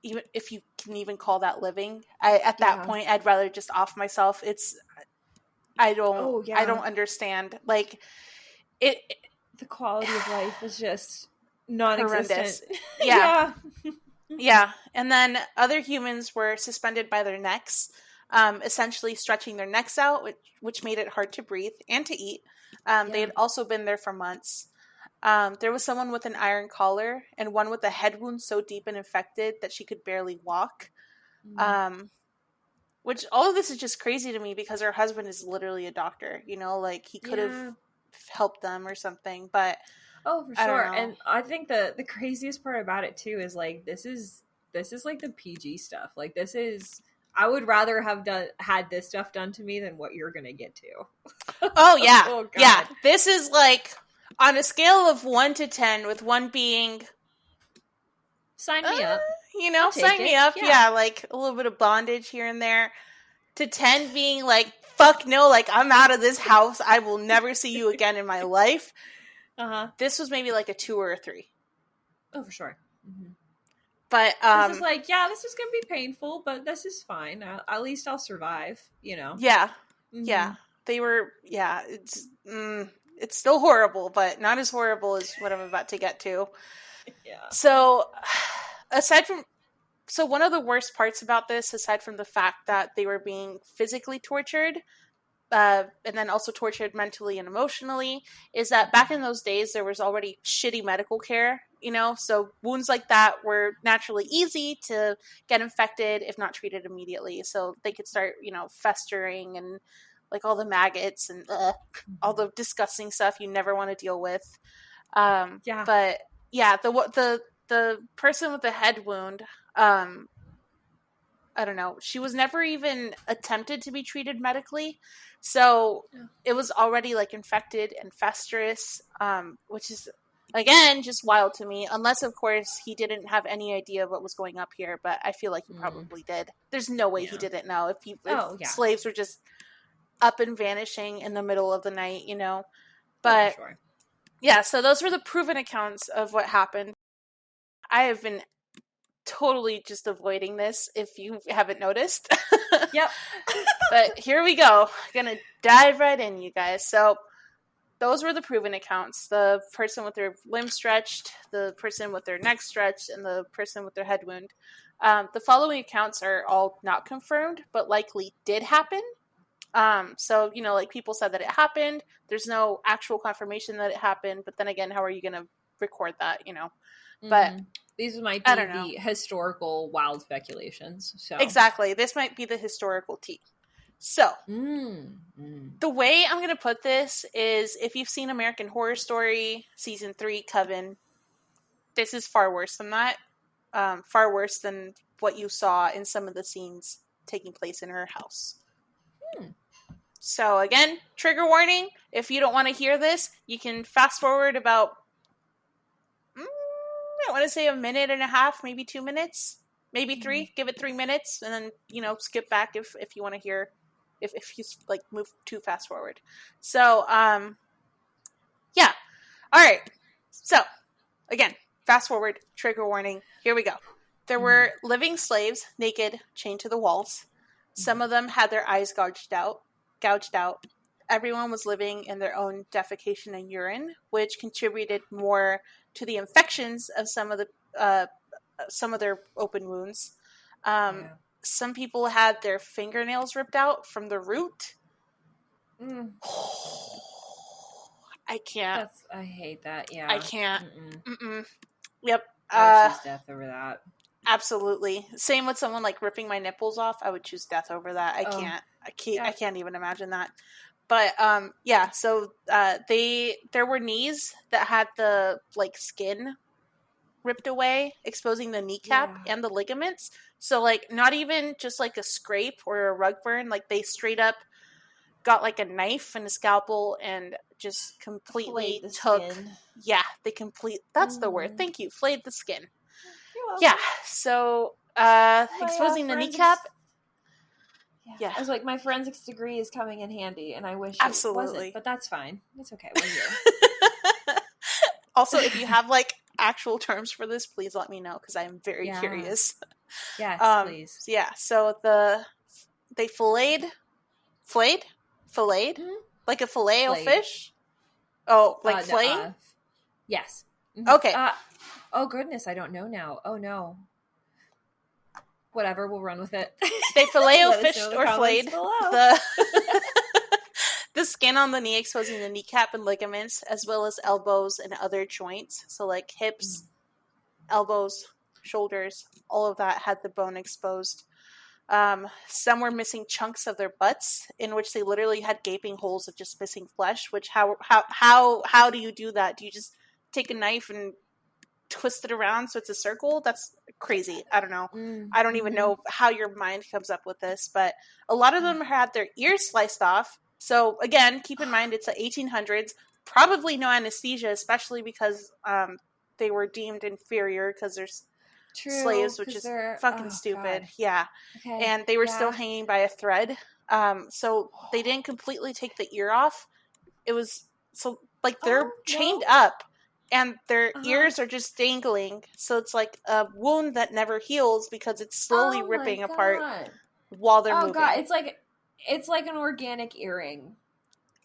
Even if you can even call that living, at that point, I'd rather just off myself. I don't understand. Like the quality of life is just non-existent. Yeah. Yeah. And then other humans were suspended by their necks, essentially stretching their necks out, which made it hard to breathe and to eat. They had also been there for months. There was someone with an iron collar and one with a head wound so deep and infected that she could barely walk. Which all of this is just crazy to me because her husband is literally a doctor, you know, like he could have helped them or something, but for sure. And I think the craziest part about it too is like this is like the PG stuff. Like I would rather have had this stuff done to me than what you're gonna get to. Oh yeah. Oh, God. Yeah. This is like on a scale of 1 to 10, with 1 being sign me up. You know, sign me up. Yeah, like a little bit of bondage here and there. To 10 being like, fuck no, like I'm out of this house. I will never see you again in my life. This was maybe like a 2 or a 3. Oh, for sure. Mm-hmm. But this is like, this is gonna be painful, but this is fine. At least I'll survive. You know. Yeah. Mm-hmm. Yeah. They were. Yeah. It's still horrible, but not as horrible as what I'm about to get to. Yeah. So, aside from So one of the worst parts about this, aside from the fact that they were being physically tortured, and then also tortured mentally and emotionally, is that back in those days, there was already shitty medical care, so wounds like that were naturally easy to get infected if not treated immediately. So they could start, festering and like all the maggots and all the disgusting stuff you never want to deal with. But yeah, the person with the head wound, I don't know, she was never even attempted to be treated medically. So it was already like infected and festering, which is, again, just wild to me. Unless, of course, he didn't have any idea of what was going up here. But I feel like he probably did. There's no way he didn't know if slaves were just up and vanishing in the middle of the night, But sure. Yeah, so those were the proven accounts of what happened. I have been totally just avoiding this if you haven't noticed. Yep. But here we go. Gonna dive right in, you guys. So those were the proven accounts. The person with their limb stretched, the person with their neck stretched, and the person with their head wound. The following accounts are all not confirmed, but likely did happen. So, like people said that it happened. There's no actual confirmation that it happened. But then again, how are you going to record that, But these might be the historical wild speculations. So exactly. This might be the historical tea. So the way I'm going to put this is, if you've seen American Horror Story Season 3 Coven, this is far worse than that. Far worse than what you saw in some of the scenes taking place in her house. So again, trigger warning. If you don't want to hear this, you can fast forward about, I want to say a minute and a half, maybe 2 minutes, maybe 3. Give it 3 minutes, and then skip back if you want to hear, if you like move too fast forward. So yeah, all right. So again, fast forward, trigger warning. Here we go. There were living slaves, naked, chained to the walls. Some of them had their eyes gouged out. Everyone was living in their own defecation and urine, which contributed more to the infections of some of their open wounds. Some people had their fingernails ripped out from the root. I can't. I hate that. Yeah, I can't. Yep. I would choose death over that. Absolutely. Same with someone like ripping my nipples off. I would choose death over that. I can't even imagine that. But so there were knees that had the like skin ripped away, exposing the kneecap and the ligaments. So like not even just like a scrape or a rug burn, like they straight up got like a knife and a scalpel and just completely took skin. That's the word. Thank you. Flayed the skin. Yeah, so exposing the kneecap. Yeah. I was like, my forensics degree is coming in handy, and I wish it wasn't, but that's fine. It's okay. We're here. Also, if you have like actual terms for this, please let me know, because I am very curious. Yes, please. Yeah, so they filleted? Like a filet of fish? Oh, like flaying? Yes. Okay. Oh, goodness, I don't know now. Oh, no. Whatever, we'll run with it. They filet-o-fished or flayed the skin on the knee, exposing the kneecap and ligaments, as well as elbows and other joints. So like hips, elbows, shoulders, all of that had the bone exposed. Some were missing chunks of their butts, in which they literally had gaping holes of just missing flesh. Which how do you do that? Do you just take a knife and twist it around so it's a circle? That's crazy. I don't know. I don't even know how your mind comes up with this, but a lot of them had their ears sliced off. So again, keep in mind it's the 1800s, probably no anesthesia, especially because they were deemed inferior because there's slaves, which is fucking stupid. God. Yeah. Okay. And they were still hanging by a thread. So they didn't completely take the ear off. It was so like they're chained up. And their ears are just dangling. So it's like a wound that never heals because it's slowly ripping apart while they're moving. Oh, God. It's like an organic earring.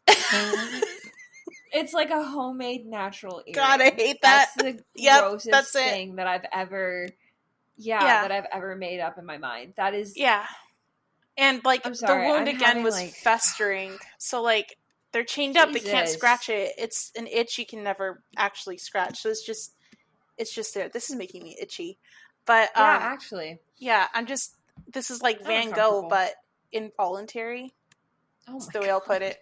It's like a homemade natural earring. God, I hate that. That's the grossest thing that I've ever that I've ever made up in my mind. That is... Yeah. And, like, I'm sorry, the wound I'm again having, was like... festering. So, like, they're chained up. They can't scratch it. It's an itch you can never actually scratch. So it's just there. This is making me itchy. But, yeah, actually. Yeah, this is like Van Gogh, but involuntary. That's the way I'll put it.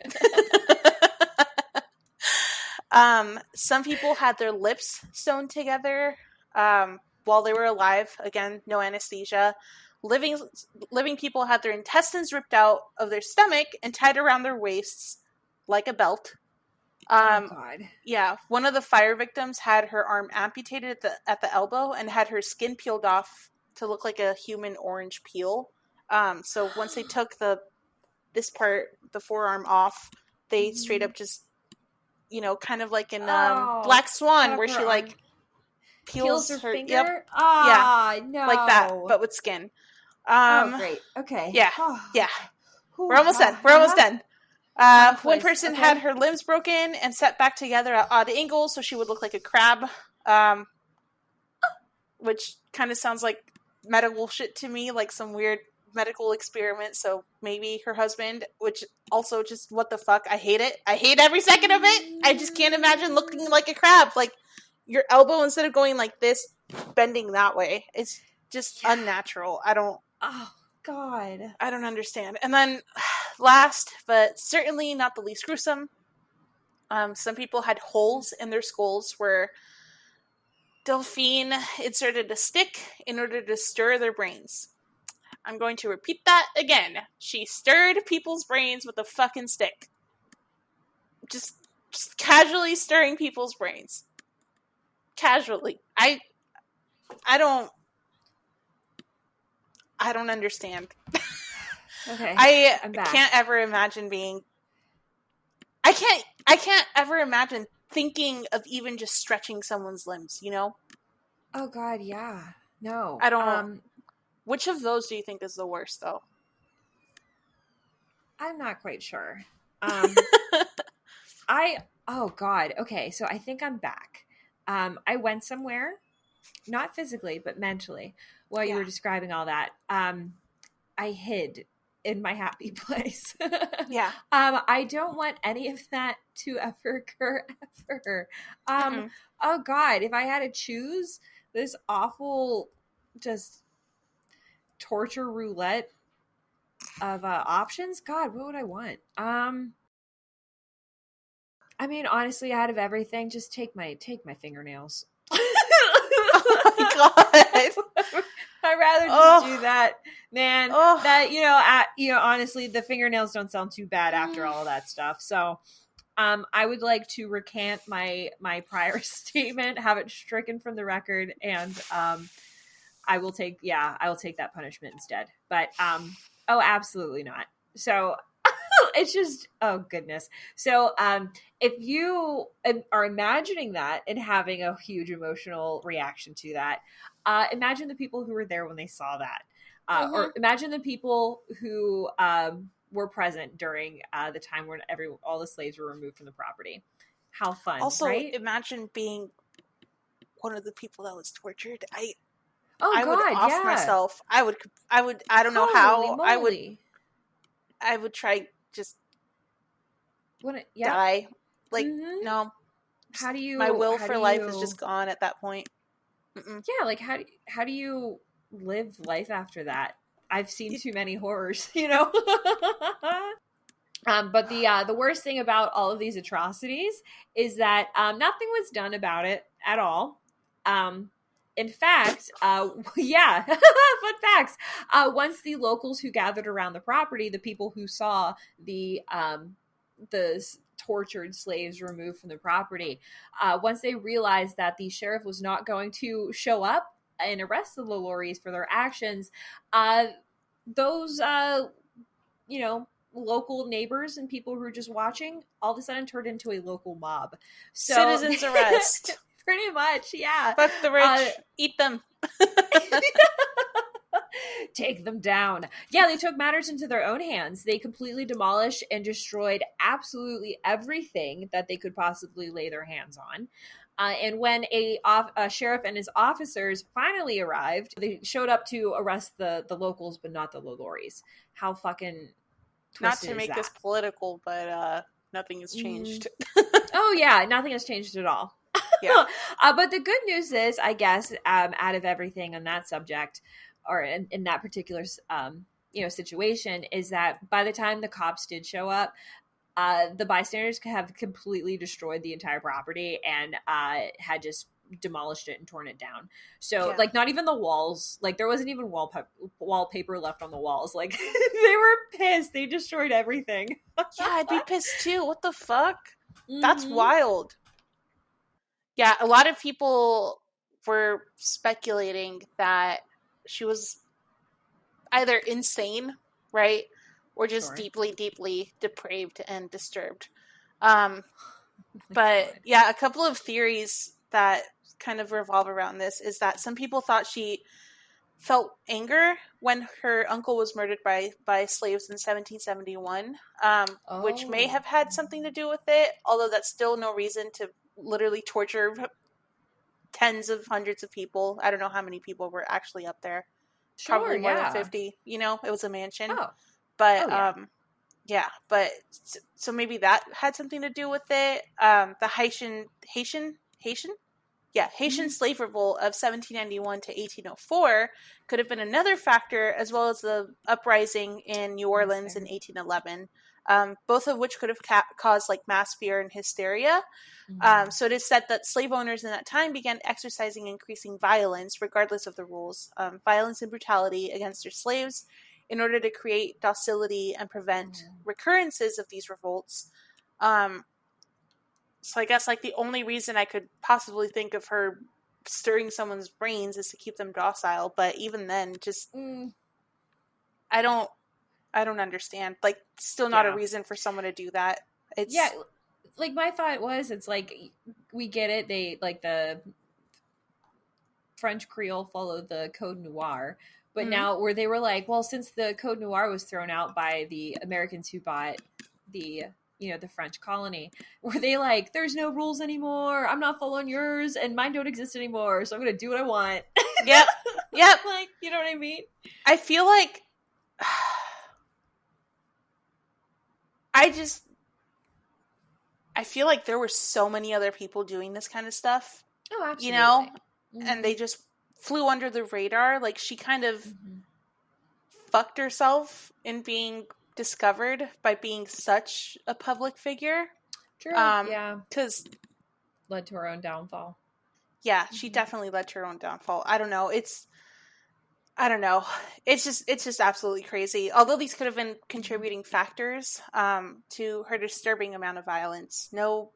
Some people had their lips sewn together while they were alive. Again, no anesthesia. Living people had their intestines ripped out of their stomach and tied around their waists like a belt. Oh God! Yeah, one of the fire victims had her arm amputated at the elbow and had her skin peeled off to look like a human orange peel. So once they took this part, the forearm off, they straight up just, kind of like in Black Swan, where she like peels her finger. Yep. No, like that, but with skin. Great. Okay. Yeah, yeah. We're almost done. One person had her limbs broken and set back together at odd angles, so she would look like a crab, which kind of sounds like medical shit to me, like some weird medical experiment. So maybe her husband, which also just, what the fuck? I hate it. I hate every second of it. I just can't imagine looking like a crab. Like, your elbow, instead of going like this, bending that way. It's just unnatural. Oh, God. I don't understand. And then, last, but certainly not the least gruesome, some people had holes in their skulls where Delphine inserted a stick in order to stir their brains. I'm going to repeat that again. She stirred people's brains with a fucking stick. Just casually stirring people's brains. Casually. I don't understand. Okay. I can't ever imagine I can't ever imagine thinking of even just stretching someone's limbs, Oh God, yeah. No. I don't which of those do you think is the worst, though? I'm not quite sure. Oh God. Okay, so I think I'm back. I went somewhere, not physically, but mentally, while you were describing all that. I hid in my happy place. Yeah. I don't want any of that to ever occur, ever. Oh God, if I had to choose this awful, just torture roulette of options, God, what would I want? I mean, honestly, out of everything, just take my fingernails. Oh my God. I'd rather just do that, man. That honestly, the fingernails don't sound too bad after all of that stuff. So, I would like to recant my prior statement, have it stricken from the record, and I will take that punishment instead. But absolutely not. So it's just, oh goodness. So if you are imagining that and having a huge emotional reaction to that, imagine the people who were there when they saw that, or imagine the people who were present during the time when all the slaves were removed from the property. How fun! Also, right? Imagine being one of the people that was tortured. I would off myself. I would. I don't know how. Moly. I would try just die. Like no. How do you? My will for life is just gone at that point. Mm-mm. Yeah, like how do you live life after that? I've seen too many horrors, But the worst thing about all of these atrocities is that nothing was done about it at all. In fact, fun facts. Once the locals who gathered around the property, the people who saw the tortured slaves removed from the property, once they realized that the sheriff was not going to show up and arrest the LaLauries for their actions, those local neighbors and people who were just watching all of a sudden turned into a local mob. So, citizens arrest. Pretty much, yeah. Fuck the rich. Eat them. Take them down. Yeah, they took matters into their own hands. They completely demolished and destroyed absolutely everything that they could possibly lay their hands on. And when a sheriff and his officers finally arrived, they showed up to arrest the locals, but not the LaLauries. How fucking Not twisted to is make that? this political, but nothing has changed. Oh yeah, nothing has changed at all. Yeah. But the good news is, I guess, out of everything on that subject, or in that particular situation, is that by the time the cops did show up, the bystanders have completely destroyed the entire property and had just demolished it and torn it down. So like not even the walls, like there wasn't even wallpaper left on the walls. Like they were pissed. They destroyed everything. Yeah, I'd be pissed too. What the fuck? That's wild. Yeah, a lot of people were speculating that she was either insane, right? Or just deeply, deeply depraved and disturbed. But yeah, a couple of theories that kind of revolve around this is that some people thought she felt anger when her uncle was murdered by slaves in 1771, which may have had something to do with it, although that's still no reason to literally torture tens of hundreds of people. I don't know how many people were actually up there. Probably more than 50. You know, it was a mansion. But but so maybe that had something to do with it. The Haitian slave revolt of 1791 to 1804 could have been another factor, as well as the uprising in New Orleans in 1811, both of which could have caused like mass fear and hysteria. So it is said that slave owners in that time began exercising increasing violence, regardless of the rules, violence and brutality against their slaves, in order to create docility and prevent recurrences of these revolts. So I guess like the only reason I could possibly think of her stirring someone's brains is to keep them docile. But even then, just I don't understand. Like, still not a reason for someone to do that. It's like my thought was, it's like, we get it. They like the French Creole followed the Code Noir. But now where they were like, well, since the Code Noir was thrown out by the Americans who bought the French colony, were they like, there's no rules anymore. I'm not following yours and mine don't exist anymore. So I'm going to do what I want. Yep. Like, you know what I mean? I feel like I feel like there were so many other people doing this kind of stuff. Oh, absolutely. You know? And they just flew under the radar. Like, she kind of fucked herself in being discovered by being such a public figure. True. Yeah. Because led to her own downfall. Yeah, she definitely led to her own downfall. I don't know. It's just absolutely crazy. Although these could have been contributing factors to her disturbing amount of violence. No,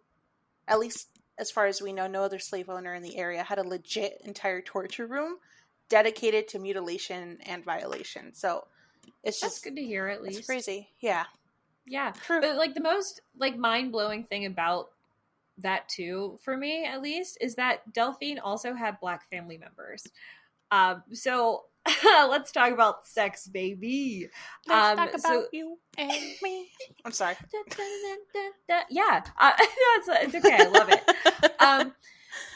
at least as far as we know, no other slave owner in the area had a legit entire torture room dedicated to mutilation and violation. So it's That's good to hear, at least. It's crazy. Yeah. Yeah. True. But like the most like mind-blowing thing about that too, for me at least, is that Delphine also had Black family members. So let's talk about sex, baby. Let's talk about you and me. I'm sorry. Yeah. It's okay. I love it.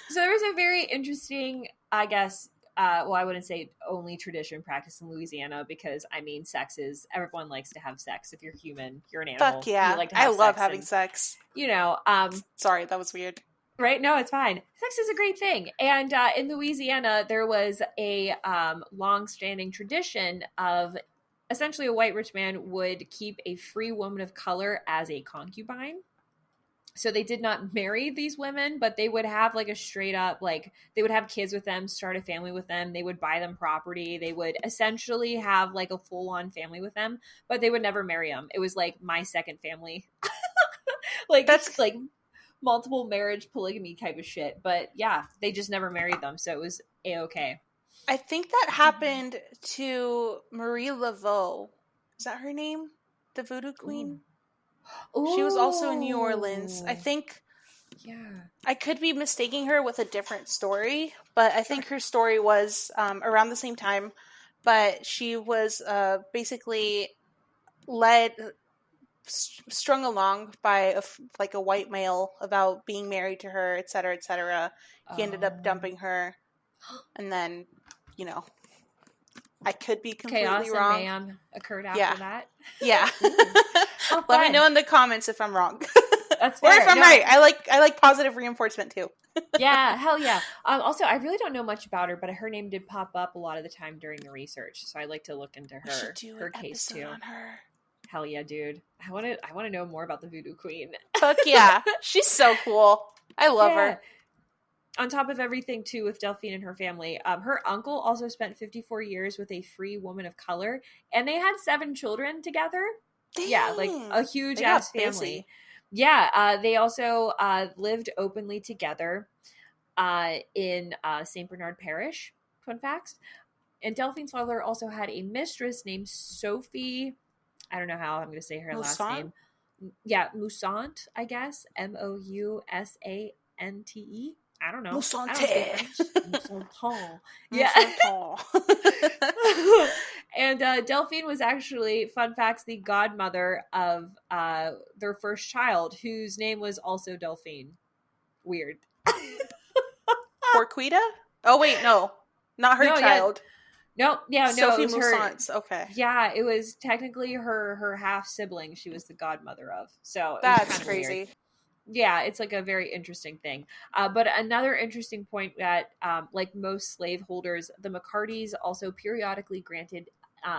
So there was a very interesting, I guess, well, I wouldn't say only tradition practice in Louisiana, because I mean, everyone likes to have sex. If you're human, you're an animal. Fuck yeah. I love having sex. You know, sorry, that was weird. Right? No, it's fine. Sex is a great thing. And in Louisiana, there was a long-standing tradition of essentially a white rich man would keep a free woman of color as a concubine. So they did not marry these women, but they would have like a straight up, like they would have kids with them, start a family with them. They would buy them property. They would essentially have like a full-on family with them, but they would never marry them. It was like my second family. Like that's like multiple marriage polygamy type of shit. But yeah, they just never married them. So it was A-okay. I think that happened to Marie Laveau. Is that her name? The voodoo queen? Ooh. She was also in New Orleans. I think. Yeah. I could be mistaking her with a different story, but I think her story was around the same time. But she was basically led strung along by a white male about being married to her, etc., etc. He ended up dumping her, and then, you know, I could be completely Chaos wrong. and mayhem occurred after that. Yeah. How Let me fun. know in the comments if I'm wrong. That's Or fair. if I'm right. I like positive reinforcement too. Yeah, hell yeah. Also, I really don't know much about her, but her name did pop up a lot of the time during the research, so I'd like to look into We should her do her an case episode too. on her. Hell yeah, dude. I want to know more about the Voodoo Queen. Fuck yeah. She's so cool. I love her. On top of everything, too, with Delphine and her family, her uncle also spent 54 years with a free woman of color, and they had 7 children together. Dang. Yeah, like a huge-ass family. Yeah, they also lived openly together in St. Bernard Parish, fun facts. And Delphine's father also had a mistress named Sophie. I don't know how I'm going to say her last name. Yeah, Mousante, I guess. Mousante. I don't know. Mousante. Yeah. And Delphine was actually, fun facts, the godmother of their first child, whose name was also Delphine. Weird. Porquita? Oh, wait, no. Not her child. Sophie it was Moussante's. Okay. Yeah, it was technically her half sibling she was the godmother of. So that's crazy. Weird. Yeah, it's like a very interesting thing. But another interesting point that, like most slaveholders, the McCartys also periodically granted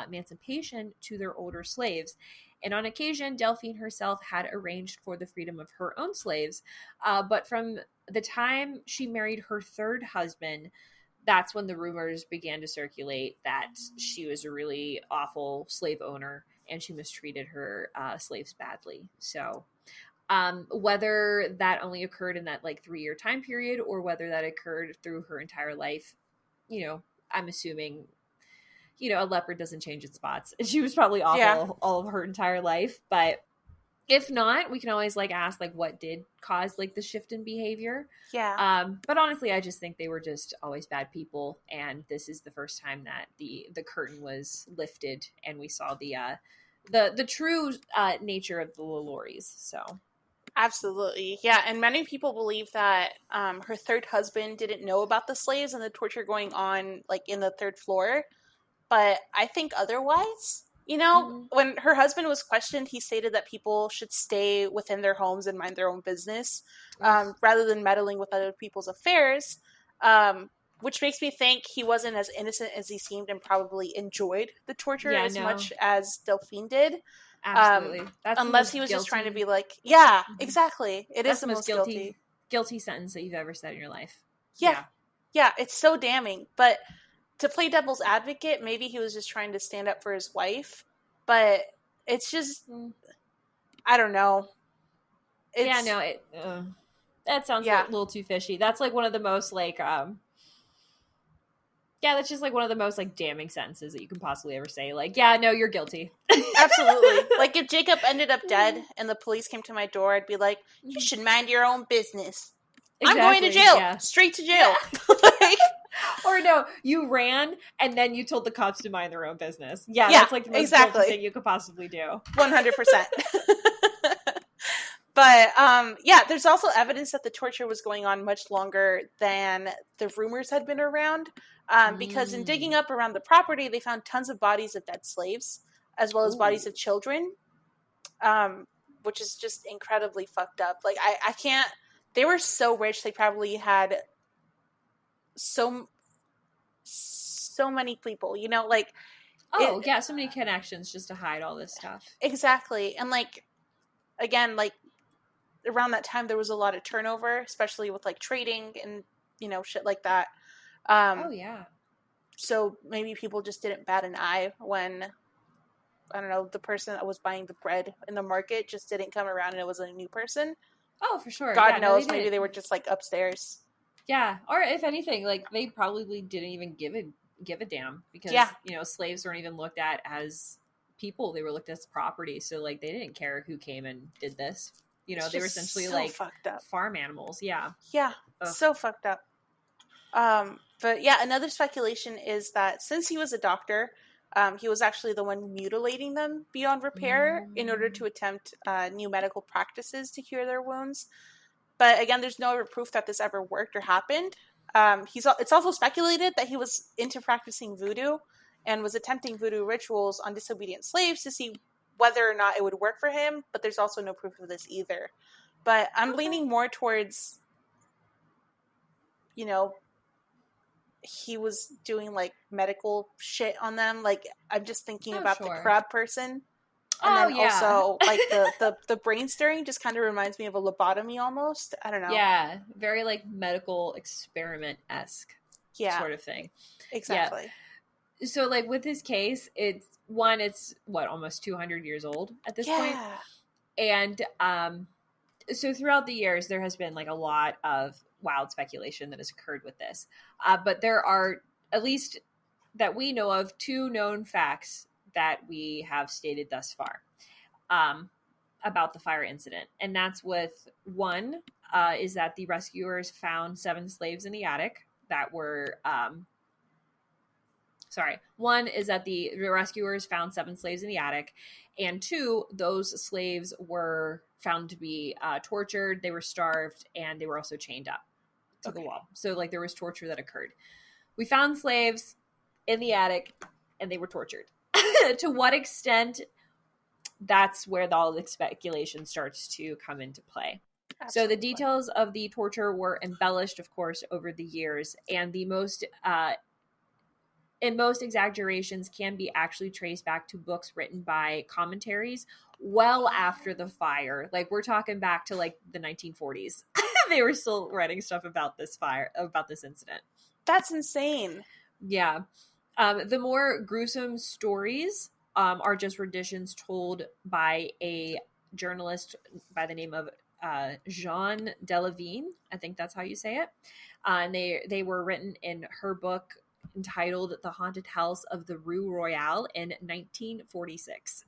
emancipation to their older slaves. And on occasion, Delphine herself had arranged for the freedom of her own slaves. But from the time she married her third husband, that's when the rumors began to circulate that she was a really awful slave owner and she mistreated her slaves badly. So whether that only occurred in that like 3-year time period or whether that occurred through her entire life, you know, I'm assuming, you know, a leopard doesn't change its spots. She was probably awful all of her entire life. But if not, we can always like ask like what did cause like the shift in behavior. Yeah. But honestly, I just think they were just always bad people, and this is the first time that the curtain was lifted and we saw the true nature of the LaLauries. So. Absolutely. Yeah, and many people believe that her third husband didn't know about the slaves and the torture going on like in the 3rd floor, but I think otherwise. You know, when her husband was questioned, he stated that people should stay within their homes and mind their own business rather than meddling with other people's affairs, which makes me think he wasn't as innocent as he seemed and probably enjoyed the torture much as Delphine did. Absolutely. Unless he was just trying to be like, exactly. That's the most guilty sentence that you've ever said in your life. Yeah, it's so damning. But to play devil's advocate, maybe he was just trying to stand up for his wife. But it's just, I don't know. That sounds a little too fishy. That's like one of the most like, that's just like one of the most like damning sentences that you can possibly ever say. Like, you're guilty. Absolutely. Like if Jacob ended up dead and the police came to my door, I'd be like, you should mind your own business. Exactly, I'm going to jail. Straight to jail. Or no, you ran and then you told the cops to mind their own business. That's like the most guilty thing you could possibly do. 100%. But, there's also evidence that the torture was going on much longer than the rumors had been around. Because in digging up around the property, they found tons of bodies of dead slaves, as well as bodies of children, which is just incredibly fucked up. Like, I can't... They were so rich, they probably had so many people, you know? Like... so many connections just to hide all this stuff. Exactly. And, like, again, like, around that time there was a lot of turnover, especially with like trading and, you know, shit like that. So maybe people just didn't bat an eye when, I don't know, the person that was buying the bread in the market just didn't come around and it was a new person. Oh, for sure. God knows, maybe they were just like upstairs. Yeah. Or if anything, like they probably didn't even give a damn because, you know, slaves weren't even looked at as people. They were looked at as property. So like they didn't care who came and did this. You know, they were essentially so like farm animals. Yeah. Yeah. Ugh. So fucked up. But yeah, another speculation is that since he was a doctor, He was actually the one mutilating them beyond repair in order to attempt new medical practices to cure their wounds. But again, there's no proof that this ever worked or happened. It's also speculated that he was into practicing voodoo and was attempting voodoo rituals on disobedient slaves to see whether or not it would work for him, but there's also no proof of this either. But I'm leaning more towards, you know, he was doing like medical shit on them. Like, I'm just thinking about the crab person. And also like the brain stirring just kind of reminds me of a lobotomy almost. I don't know. Yeah, very like medical experiment-esque sort of thing. Exactly. Yeah. So like with this case, it's what, almost 200 years old at this point. And so throughout the years, there has been like a lot of wild speculation that has occurred with this. But there are, at least that we know of, 2 known facts that we have stated thus far about the fire incident. And that's with one is that the rescuers found 7 slaves in the attic that were one is that the rescuers found 7 slaves in the attic, and 2, those slaves were found to be tortured, they were starved, and they were also chained up to the wall. So like there was torture that occurred. We found slaves in the attic and they were tortured. To what extent, that's where all the speculation starts to come into play. Absolutely. So the details of the torture were embellished, of course, over the years, and the most exaggerations can be actually traced back to books written by commentaries well after the fire. Like we're talking back to like the 1940s. They were still writing stuff about this incident. That's insane. Yeah. The more gruesome stories are just renditions told by a journalist by the name of Jean Delphine. I think that's how you say it. And they were written in her book entitled The Haunted House of the Rue Royale in 1946.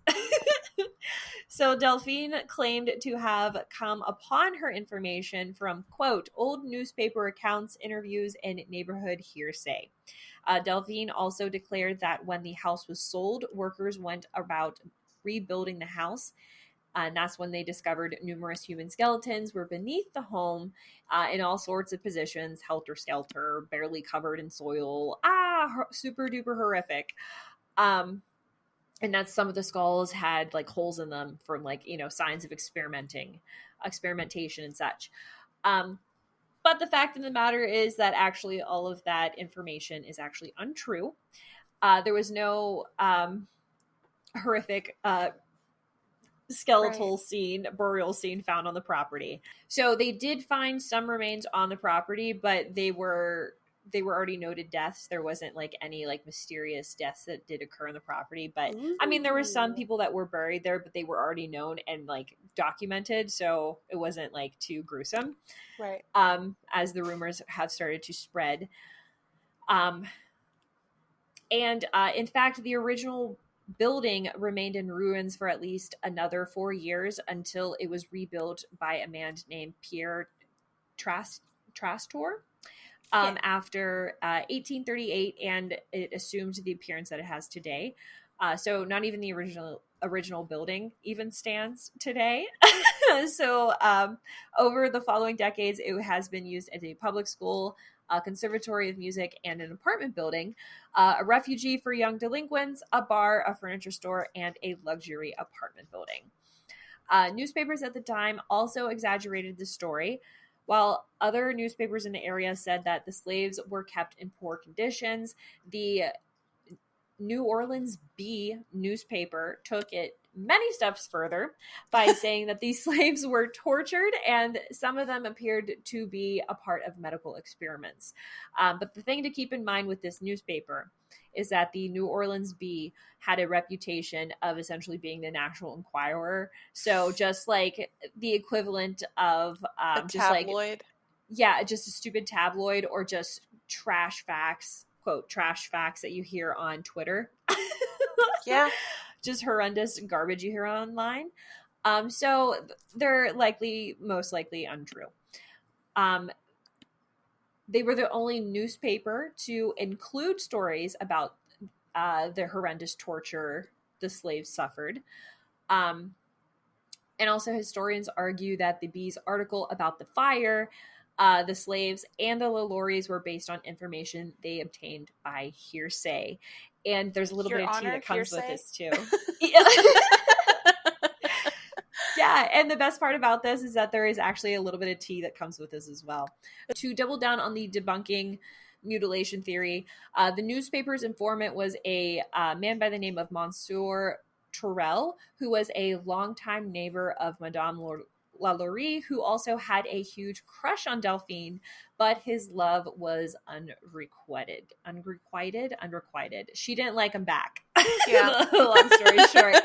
So Delphine claimed to have come upon her information from, quote, old newspaper accounts, interviews, and neighborhood hearsay. Delphine also declared that when the house was sold, workers went about rebuilding the house. And that's when they discovered numerous human skeletons were beneath the home in all sorts of positions, helter-skelter, barely covered in soil. Super duper horrific. And that's some of the skulls had like holes in them from like, signs of experimentation and such. But the fact of the matter is that actually all of that information is actually untrue. There was no horrific skeletal burial scene found on the property. So they did find some remains on the property, but they were already noted deaths. There wasn't like any like mysterious deaths that did occur on the property. But I mean, there were some people that were buried there, but they were already known and like documented. So it wasn't like too gruesome. Right. As the rumors have started to spread. And in fact, the original building remained in ruins for at least another 4 years until it was rebuilt by a man named Pierre Trastor. After 1838, and it assumed the appearance that it has today. So not even the original building even stands today. So over the following decades, it has been used as a public school, a conservatory of music, and an apartment building, a refugee for young delinquents, a bar, a furniture store, and a luxury apartment building. Newspapers at the time also exaggerated the story. While other newspapers in the area said that the slaves were kept in poor conditions, the New Orleans Bee newspaper took it many steps further by saying that these slaves were tortured and some of them appeared to be a part of medical experiments. But the thing to keep in mind with this newspaper is that the New Orleans Bee had a reputation of essentially being the National Enquirer. So just like the equivalent of just tabloid. Just a stupid tabloid or just trash facts, quote, trash facts that you hear on Twitter. Yeah. Just horrendous garbage you hear online. So they're most likely untrue. They were the only newspaper to include stories about the horrendous torture the slaves suffered. And also historians argue that the Bee's article about the fire, the slaves, and the LaLauries were based on information they obtained by hearsay. And there's a little Your bit of tea Honor, that comes hearsay? with this too. Yeah, and the best part about this is that there is actually a little bit of tea that comes with this as well. To double down on the debunking mutilation theory, the newspaper's informant was a man by the name of Monsieur Torrel, who was a longtime neighbor of Madame LaLaurie, who also had a huge crush on Delphine, but his love was unrequited. She didn't like him back. Yeah. Long story short.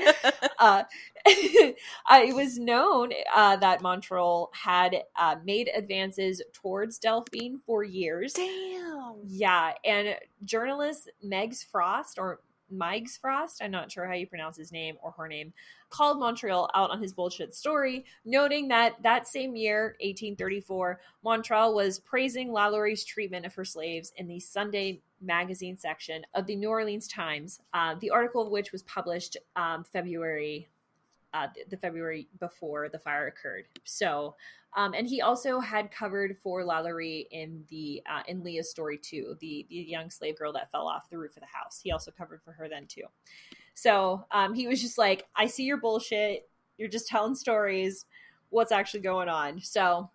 It was known that Montreal had made advances towards Delphine for years. Damn. Yeah, and journalist Meigs Frost, I'm not sure how you pronounce his name or her name, called Montreal out on his bullshit story, noting that same year, 1834, Montreal was praising LaLaurie's treatment of her slaves in the Sunday magazine section of the New Orleans Times, the article of which was published the February before the fire occurred. So, and he also had covered for LaLaurie in Leah's story too, the young slave girl that fell off the roof of the house. He also covered for her then too. So he was just like, I see your bullshit. You're just telling stories. What's actually going on? So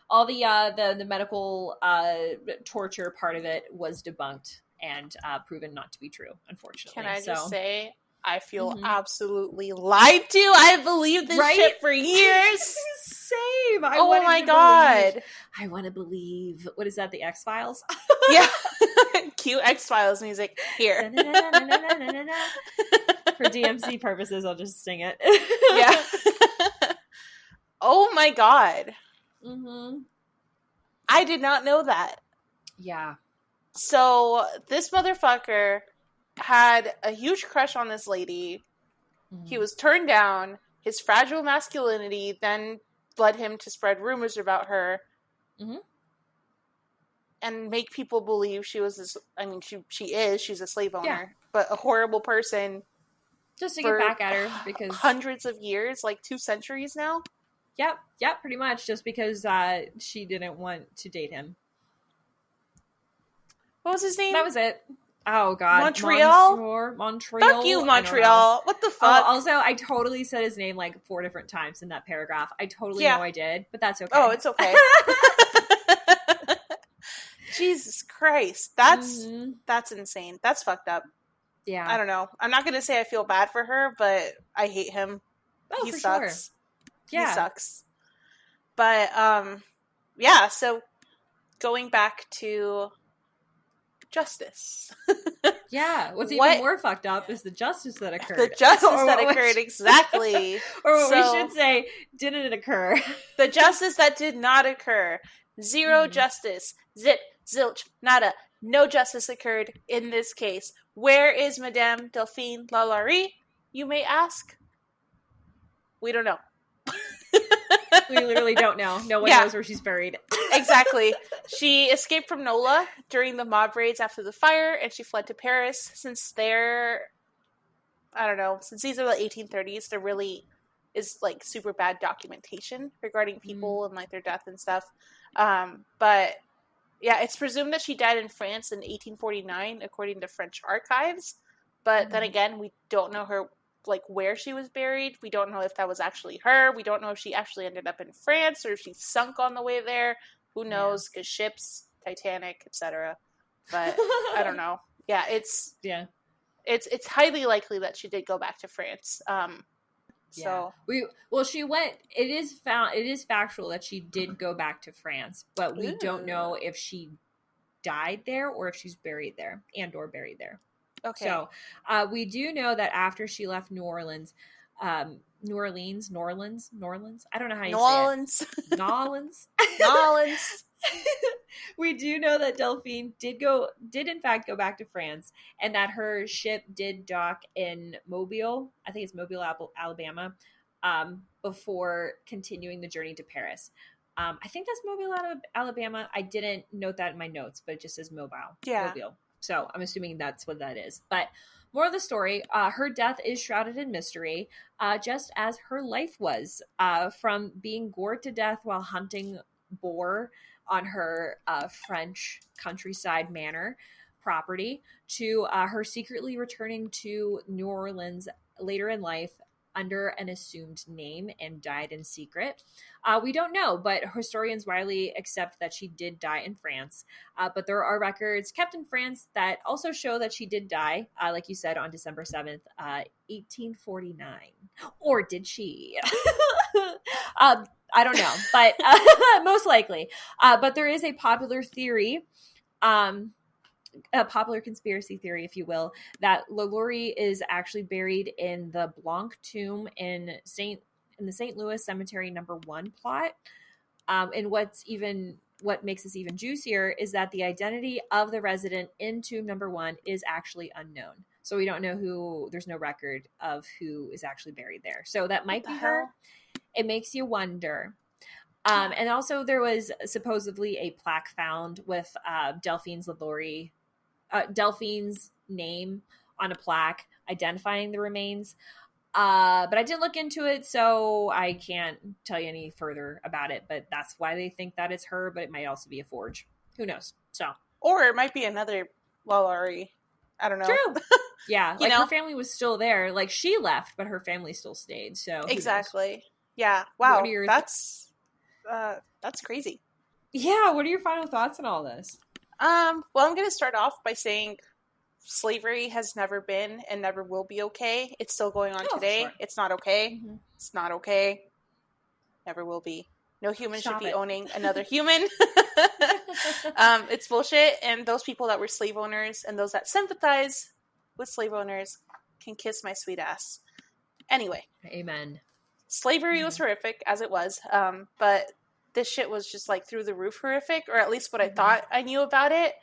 all the medical torture part of it was debunked and proven not to be true, unfortunately. Can I just say, I feel absolutely lied to. I believed this shit for years. Same. Oh my God. I want to believe. What is that? The X-Files? Yeah. Cue X-Files music here. For DMC purposes, I'll just sing it. Yeah. Oh my God. Mm-hmm. I did not know that. Yeah. So this motherfucker had a huge crush on this lady. Mm-hmm. He was turned down. His fragile masculinity then led him to spread rumors about her. Mm-hmm. And make people believe she was this, I mean, she's a slave owner, but a horrible person. Just to get back at her because hundreds of years, like 2 centuries now. Yep, pretty much. Just because she didn't want to date him. What was his name? That was it. Oh God, Montreal. Fuck you, Montreal. What the fuck? Also, I totally said his name like 4 different times in that paragraph. I totally know I did, but that's okay. Oh, it's okay. Jesus Christ. That's insane. That's fucked up. Yeah. I don't know. I'm not going to say I feel bad for her, but I hate him. Oh, he for sucks. Sure. Yeah. He sucks. But, yeah, so going back to justice. Yeah. What's even more fucked up is the justice that occurred. The justice that occurred, exactly. Or what we should say, didn't it occur? The justice that did not occur. Zero justice. Zit. Zilch. Nada. No justice occurred in this case. Where is Madame Delphine LaLaurie, you may ask? We don't know. We literally don't know. No one knows where she's buried. Exactly. She escaped from Nola during the mob raids after the fire, and she fled to Paris. Since these are the 1830s, there really is, like, super bad documentation regarding people and, like, their death and stuff. But... yeah, it's presumed that she died in France in 1849, according to French archives. But then again, we don't know her, like, where she was buried. We don't know if that was actually her. We don't know if she actually ended up in France or if she sunk on the way there. Who knows? Because ships, Titanic, etc. But I don't know. Yeah, it's highly likely that she did go back to France. So she went. It is factual that she did go back to France, but we don't know if she died there or if she's buried there or buried there. Okay. So we do know that after she left New Orleans. I don't know how you say it. Nolens. We do know that Delphine did in fact go back to France, and that her ship did dock in Mobile. I think it's Mobile, Alabama, before continuing the journey to Paris. I think that's Mobile, Alabama. I didn't note that in my notes, but it just says Mobile. Yeah. Mobile. So I'm assuming that's what that is. But more of the story, her death is shrouded in mystery, just as her life was, from being gored to death while hunting boar on her French countryside manor property to her secretly returning to New Orleans later in life under an assumed name and died in secret. We don't know, but historians widely accept that she did die in France. But there are records kept in France that also show that she did die, like you said, on December 7th, 1849. Or did she? I don't know, but most likely. But there is a popular theory, a popular conspiracy theory, if you will, that LaLaurie is actually buried in the Blanc tomb in the St. Louis Cemetery No. 1 plot. And what makes this even juicier is that the identity of the resident in tomb No. 1 is actually unknown. So we don't know there's no record of who is actually buried there. So that might be her. It makes you wonder. And also there was supposedly a plaque found with Delphine's name on a plaque identifying the remains. But I didn't look into it, so I can't tell you any further about it. But that's why they think that it's her, but it might also be a forge. Who knows? So, or it might be another LaLaurie. I don't know. True. Yeah, like her family was still there. Like she left, but her family still stayed. So exactly. Yeah. Wow. That's crazy. Yeah. What are your final thoughts on all this? Well, I'm going to start off by saying slavery has never been and never will be okay. It's still going on today. Sure. It's not okay. Mm-hmm. It's not okay. Never will be. No human should be owning another human. It's bullshit. And those people that were slave owners and those that sympathize with slave owners can kiss my sweet ass. Anyway. Amen. Slavery was horrific, as it was. But this shit was just like through the roof horrific, or at least what I thought I knew about it.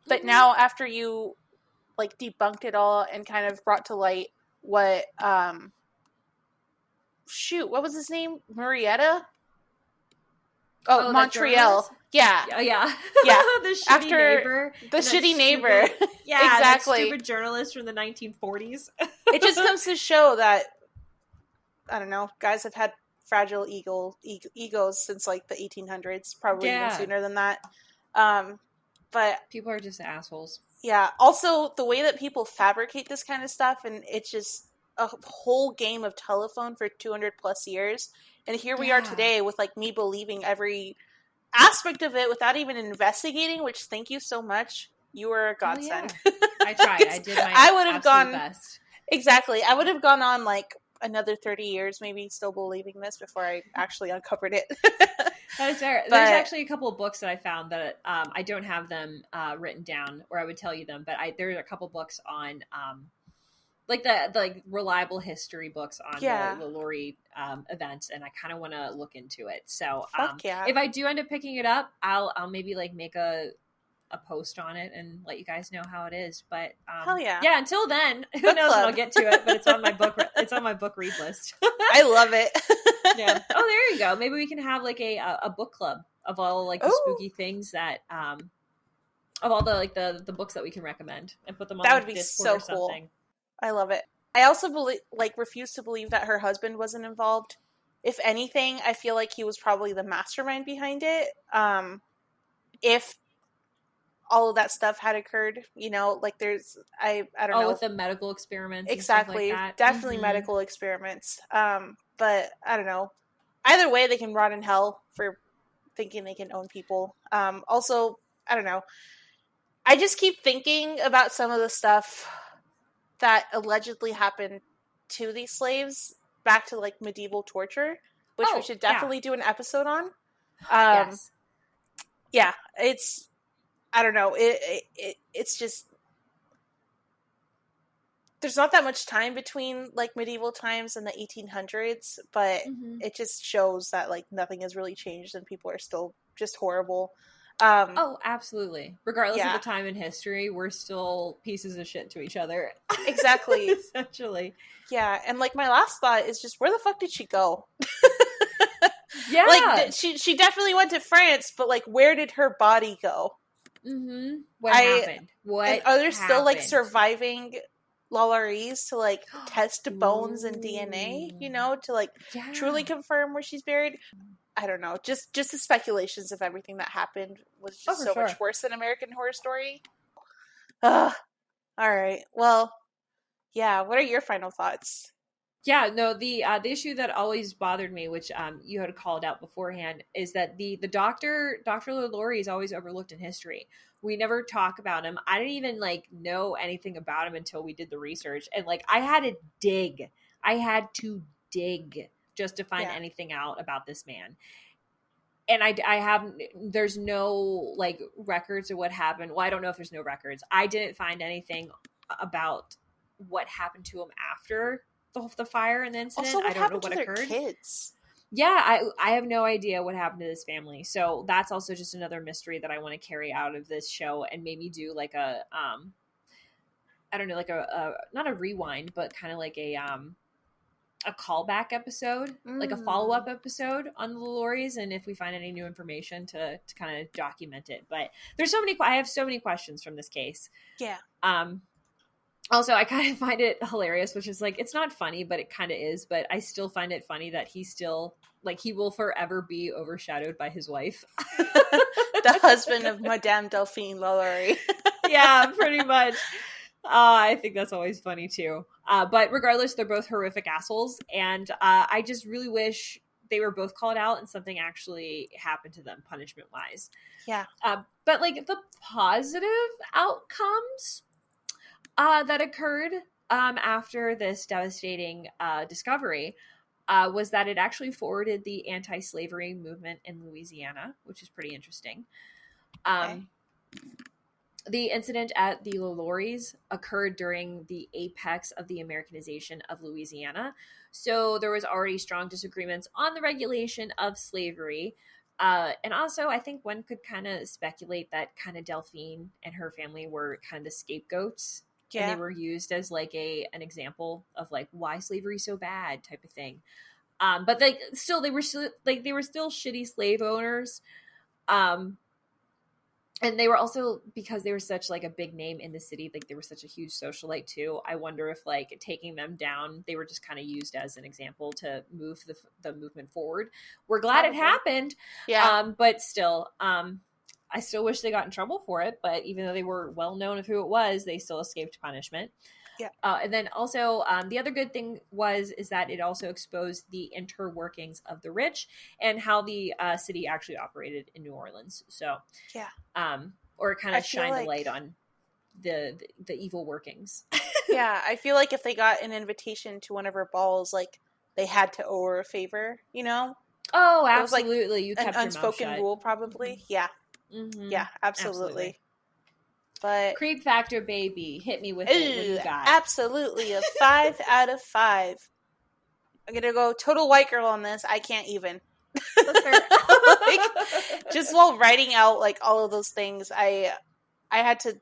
But now after you like debunked it all and kind of brought to light what, what was his name? Marietta? Oh, Montreal. Yeah. Yeah. Yeah. The shitty neighbor. The shitty neighbor. Yeah, exactly. That stupid journalist from the 1940s. It just comes to show that, I don't know, guys have had fragile egos since like the 1800s, probably even sooner than that. But people are just assholes. Yeah. Also, the way that people fabricate this kind of stuff, and it's just a whole game of telephone for 200 plus years. And here we are today with like me believing every aspect of it without even investigating, which thank you so much. You were a godsend. Yeah. I tried. I did my absolute best. Exactly. I would have gone on like another 30 years maybe still believing this before I actually uncovered it. That is fair. There's actually a couple of books that I found that I don't have them written down, or I would tell you them, but there are a couple books on like the reliable history books on the LaLaurie events, and I kind of want to look into it. So if I do end up picking it up, I'll maybe like make a post on it and let you guys know how it is. But hell yeah. Yeah, until then, who knows when I'll get to it, but it's on my book read list. I love it. Yeah. Oh, there you go. Maybe we can have like a book club of all like the spooky things that of all the like the books that we can recommend and put them on. That would be Discord so or something. Cool. I love it. I also refuse to believe that her husband wasn't involved. If anything, I feel like he was probably the mastermind behind it. If all of that stuff had occurred, you know, like there's, I don't know. With the medical experiments. Exactly. And stuff like that. Definitely medical experiments. But I don't know. Either way, they can rot in hell for thinking they can own people. Also, I don't know. I just keep thinking about some of the stuff that allegedly happened to these slaves back to like medieval torture, which we should definitely do an episode on. Yes. Yeah, it's, I don't know. It's just, there's not that much time between like medieval times and the 1800s, but it just shows that like nothing has really changed and people are still just horrible. Absolutely. Regardless of the time in history, we're still pieces of shit to each other. Exactly. Essentially. Yeah. And like my last thought is just, where the fuck did she go? Yeah. Like she definitely went to France, but like where did her body go? Mm-hmm. What happened? And are there still like surviving LaLauries to like test bones and DNA, you know, to like truly confirm where she's buried? I don't know. Just the speculations of everything that happened was just so much worse than American Horror Story. All right. Well, yeah. What are your final thoughts? Yeah, no, the issue that always bothered me, which you had called out beforehand, is that the Dr. LaLaurie is always overlooked in history. We never talk about him. I didn't even like know anything about him until we did the research, and like I had to dig. Just to find anything out about this man. And I have, there's no like records of what happened. Well, I don't know if there's no records. I didn't find anything about what happened to him after the fire and the incident. Also, I don't know what occurred. Kids? Yeah, I have no idea what happened to this family. So that's also just another mystery that I want to carry out of this show and maybe do like a I don't know, like a not a rewind, but kind of like a callback episode, like a follow-up episode on the LaLauries, and if we find any new information to kind of document it. But I have so many questions from this case. Yeah. Also, I kind of find it hilarious, which is like, it's not funny, but it kind of is. But I still find it funny that he still, like, he will forever be overshadowed by his wife. The husband of Madame Delphine LaLaurie. Yeah, pretty much. I think that's always funny, too. But regardless, they're both horrific assholes. And I just really wish they were both called out and something actually happened to them punishment-wise. Yeah. But, like, the positive outcomes that occurred after this devastating discovery was that it actually forwarded the anti-slavery movement in Louisiana, which is pretty interesting. Okay. The incident at the LaLauries occurred during the apex of the Americanization of Louisiana. So there was already strong disagreements on the regulation of slavery. And also, I think one could kind of speculate that kind of Delphine and her family were kind of the scapegoats. Yeah. And they were used as like an example of like why slavery is so bad type of thing. But like still they were still shitty slave owners. And they were also, because they were such like a big name in the city, like they were such a huge socialite too. I wonder if like taking them down, they were just kind of used as an example to move the movement forward. We're glad it happened. Yeah. But still, I still wish they got in trouble for it, but even though they were well known of who it was, they still escaped punishment. Yeah. And then also the other good thing is that it also exposed the interworkings of the rich and how the city actually operated in New Orleans. So yeah. Or it kind of shined a light on the evil workings. Yeah, I feel like if they got an invitation to one of her balls, like they had to owe her a favor, you know? Oh, absolutely. It was like you kept an unspoken rule, probably. Mm-hmm. Yeah. Mm-hmm. Yeah, absolutely. But creep factor, baby, hit me with it. What you got? Absolutely, a 5 out of 5. I'm gonna go total white girl on this. I can't even. Like, just while writing out like all of those things, I had to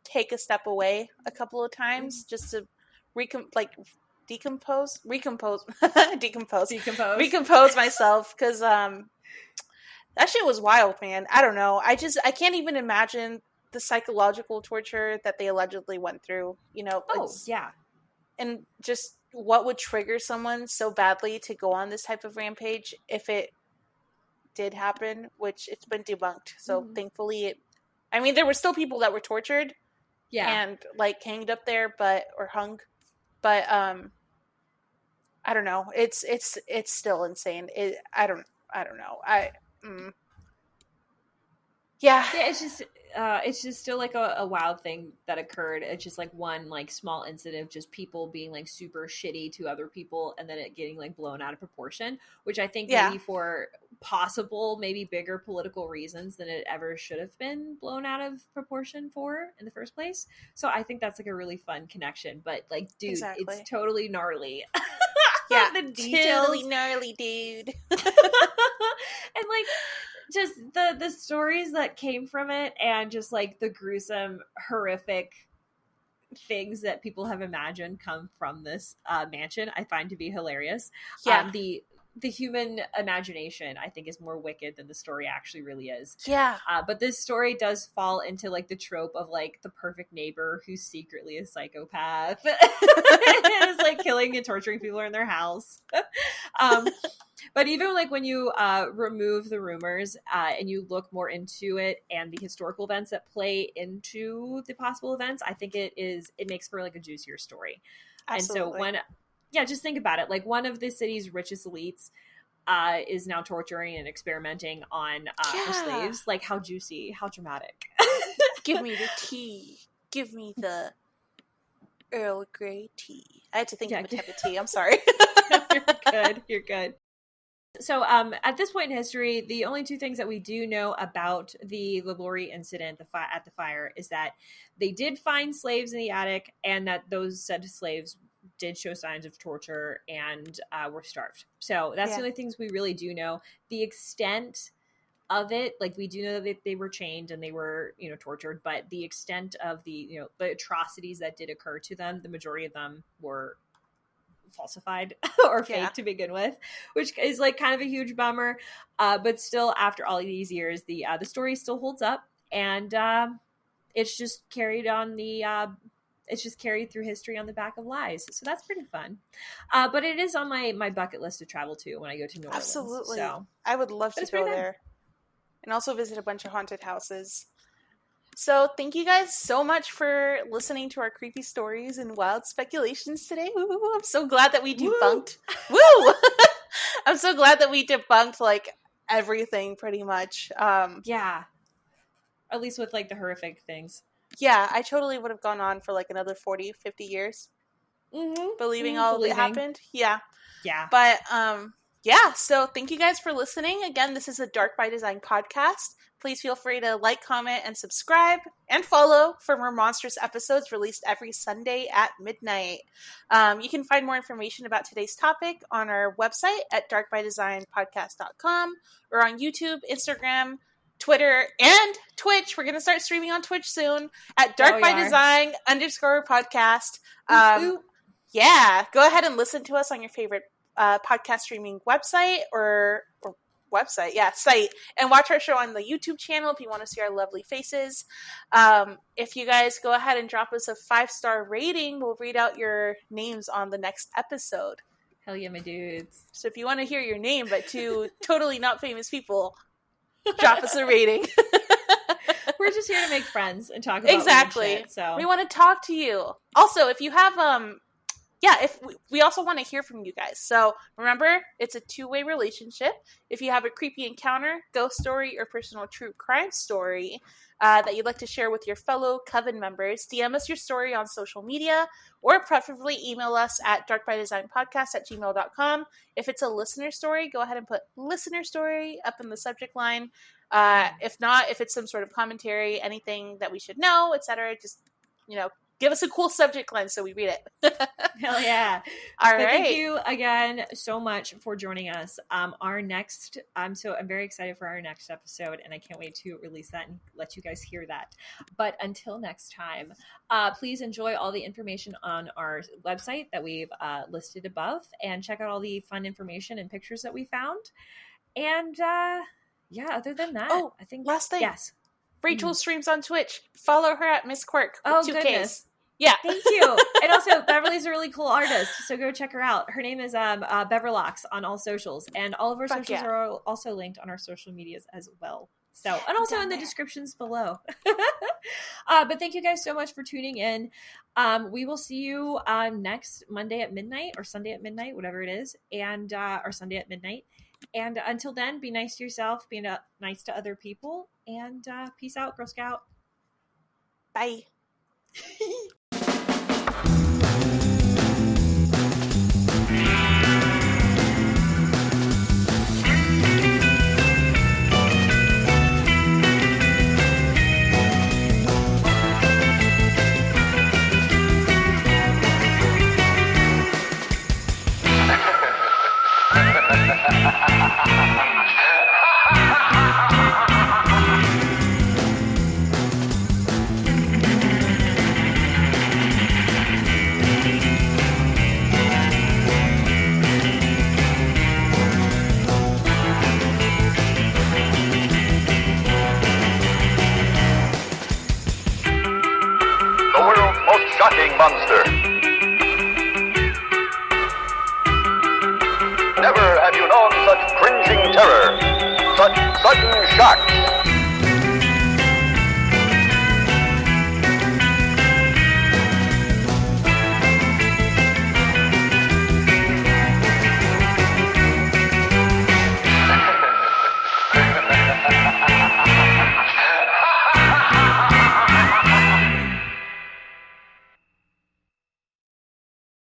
take a step away a couple of times just to decompose myself, because that shit was wild, man. I don't know. I can't even imagine the psychological torture that they allegedly went through, you know. Yeah. And just what would trigger someone so badly to go on this type of rampage if it did happen, which it's been debunked. So thankfully there were still people that were tortured and like hanged up there, or hung. But I don't know. It's still insane. I don't know. Yeah, it's just still like a wild thing that occurred. It's just like one like small incident of just people being like super shitty to other people, and then it getting like blown out of proportion, which I think maybe for possible maybe bigger political reasons than it ever should have been blown out of proportion for in the first place. So I think that's like a really fun connection. But like, dude, it's totally gnarly. Yeah, the details. Totally gnarly, dude. And like just the stories that came from it, and just like the gruesome, horrific things that people have imagined come from this mansion, I find to be hilarious. Yeah. the human imagination, I think, is more wicked than the story actually really is. Yeah. But this story does fall into like the trope of like the perfect neighbor who's secretly a psychopath and is like killing and torturing people in their house. But even like when you remove the rumors and you look more into it and the historical events that play into the possible events, I think it makes for like a juicier story. Absolutely. And so just think about it. Like one of the city's richest elites is now torturing and experimenting on her slaves. Like how juicy, how dramatic. Give me the tea. Give me the Earl Grey tea. I had to think of a type of tea. I'm sorry. You're good. So at this point in history, the only two things that we do know about the LaLaurie incident at the fire is that they did find slaves in the attic and that those said slaves did show signs of torture and were starved. So that's the only things we really do know. The extent of it, like we do know that they were chained and they were, tortured, but the extent of the, the atrocities that did occur to them, the majority of them were falsified or fake to begin with, which is like kind of a huge bummer. But still, after all of these years, the story still holds up, and it's just carried on it's just carried through history on the back of lies. So that's pretty fun. But it is on my bucket list to travel to when I go to New Orleans. Absolutely. So I would love to go there and also visit a bunch of haunted houses. So thank you guys so much for listening to our creepy stories and wild speculations today. Woo, I'm so glad that we debunked. Woo! I'm so glad that we debunked like everything pretty much. Yeah. At least with like the horrific things. Yeah, I totally would have gone on for like another 40, 50 years. Believing all that happened. Yeah. Yeah. But yeah, so thank you guys for listening. Again, this is the Dark by Design podcast. Please feel free to like, comment, and subscribe, and follow for more monstrous episodes released every Sunday at midnight. You can find more information about today's topic on our website at darkbydesignpodcast.com or on YouTube, Instagram, Twitter, and Twitch. We're going to start streaming on Twitch soon at darkbydesign_podcast. Yeah, go ahead and listen to us on your favorite podcast streaming website or site, and watch our show on the YouTube channel if you want to see our lovely faces. If you guys go ahead and drop us a 5-star rating, we'll read out your names on the next episode. Hell yeah, my dudes. So if you want to hear your name but two totally not famous people, drop us a rating. We're just here to make friends and talk about exactly shit, so we want to talk to you. Also, if you have if we also want to hear from you guys. So remember, it's a 2-way relationship. If you have a creepy encounter, ghost story, or personal true crime story that you'd like to share with your fellow Coven members, DM us your story on social media, or preferably email us at darkbydesignpodcast@gmail.com. If it's a listener story, go ahead and put listener story up in the subject line. If not, if it's some sort of commentary, anything that we should know, etc., just, give us a cool subject line so we read it. Hell yeah. All right. Thank you again so much for joining us. I'm very excited for our next episode, and I can't wait to release that and let you guys hear that. But until next time, please enjoy all the information on our website that we've listed above, and check out all the fun information and pictures that we found. And other than that, I think last thing. Yes. Rachel streams on Twitch. Follow her at Miss Quirk. Oh, 2Ks. Goodness. Yeah. Thank you. And also, Beverly's a really cool artist, so go check her out. Her name is Beverlocks on all socials, and all of our socials are also linked on our social medias as well. So, and also in the descriptions below. But thank you guys so much for tuning in. We will see you next Monday at midnight, or Sunday at midnight, whatever it is, and or Sunday at midnight. And until then, be nice to yourself, be nice to other people, and peace out, Girl Scout. Bye. shocking monster. Never have you known such cringing terror, such sudden shock.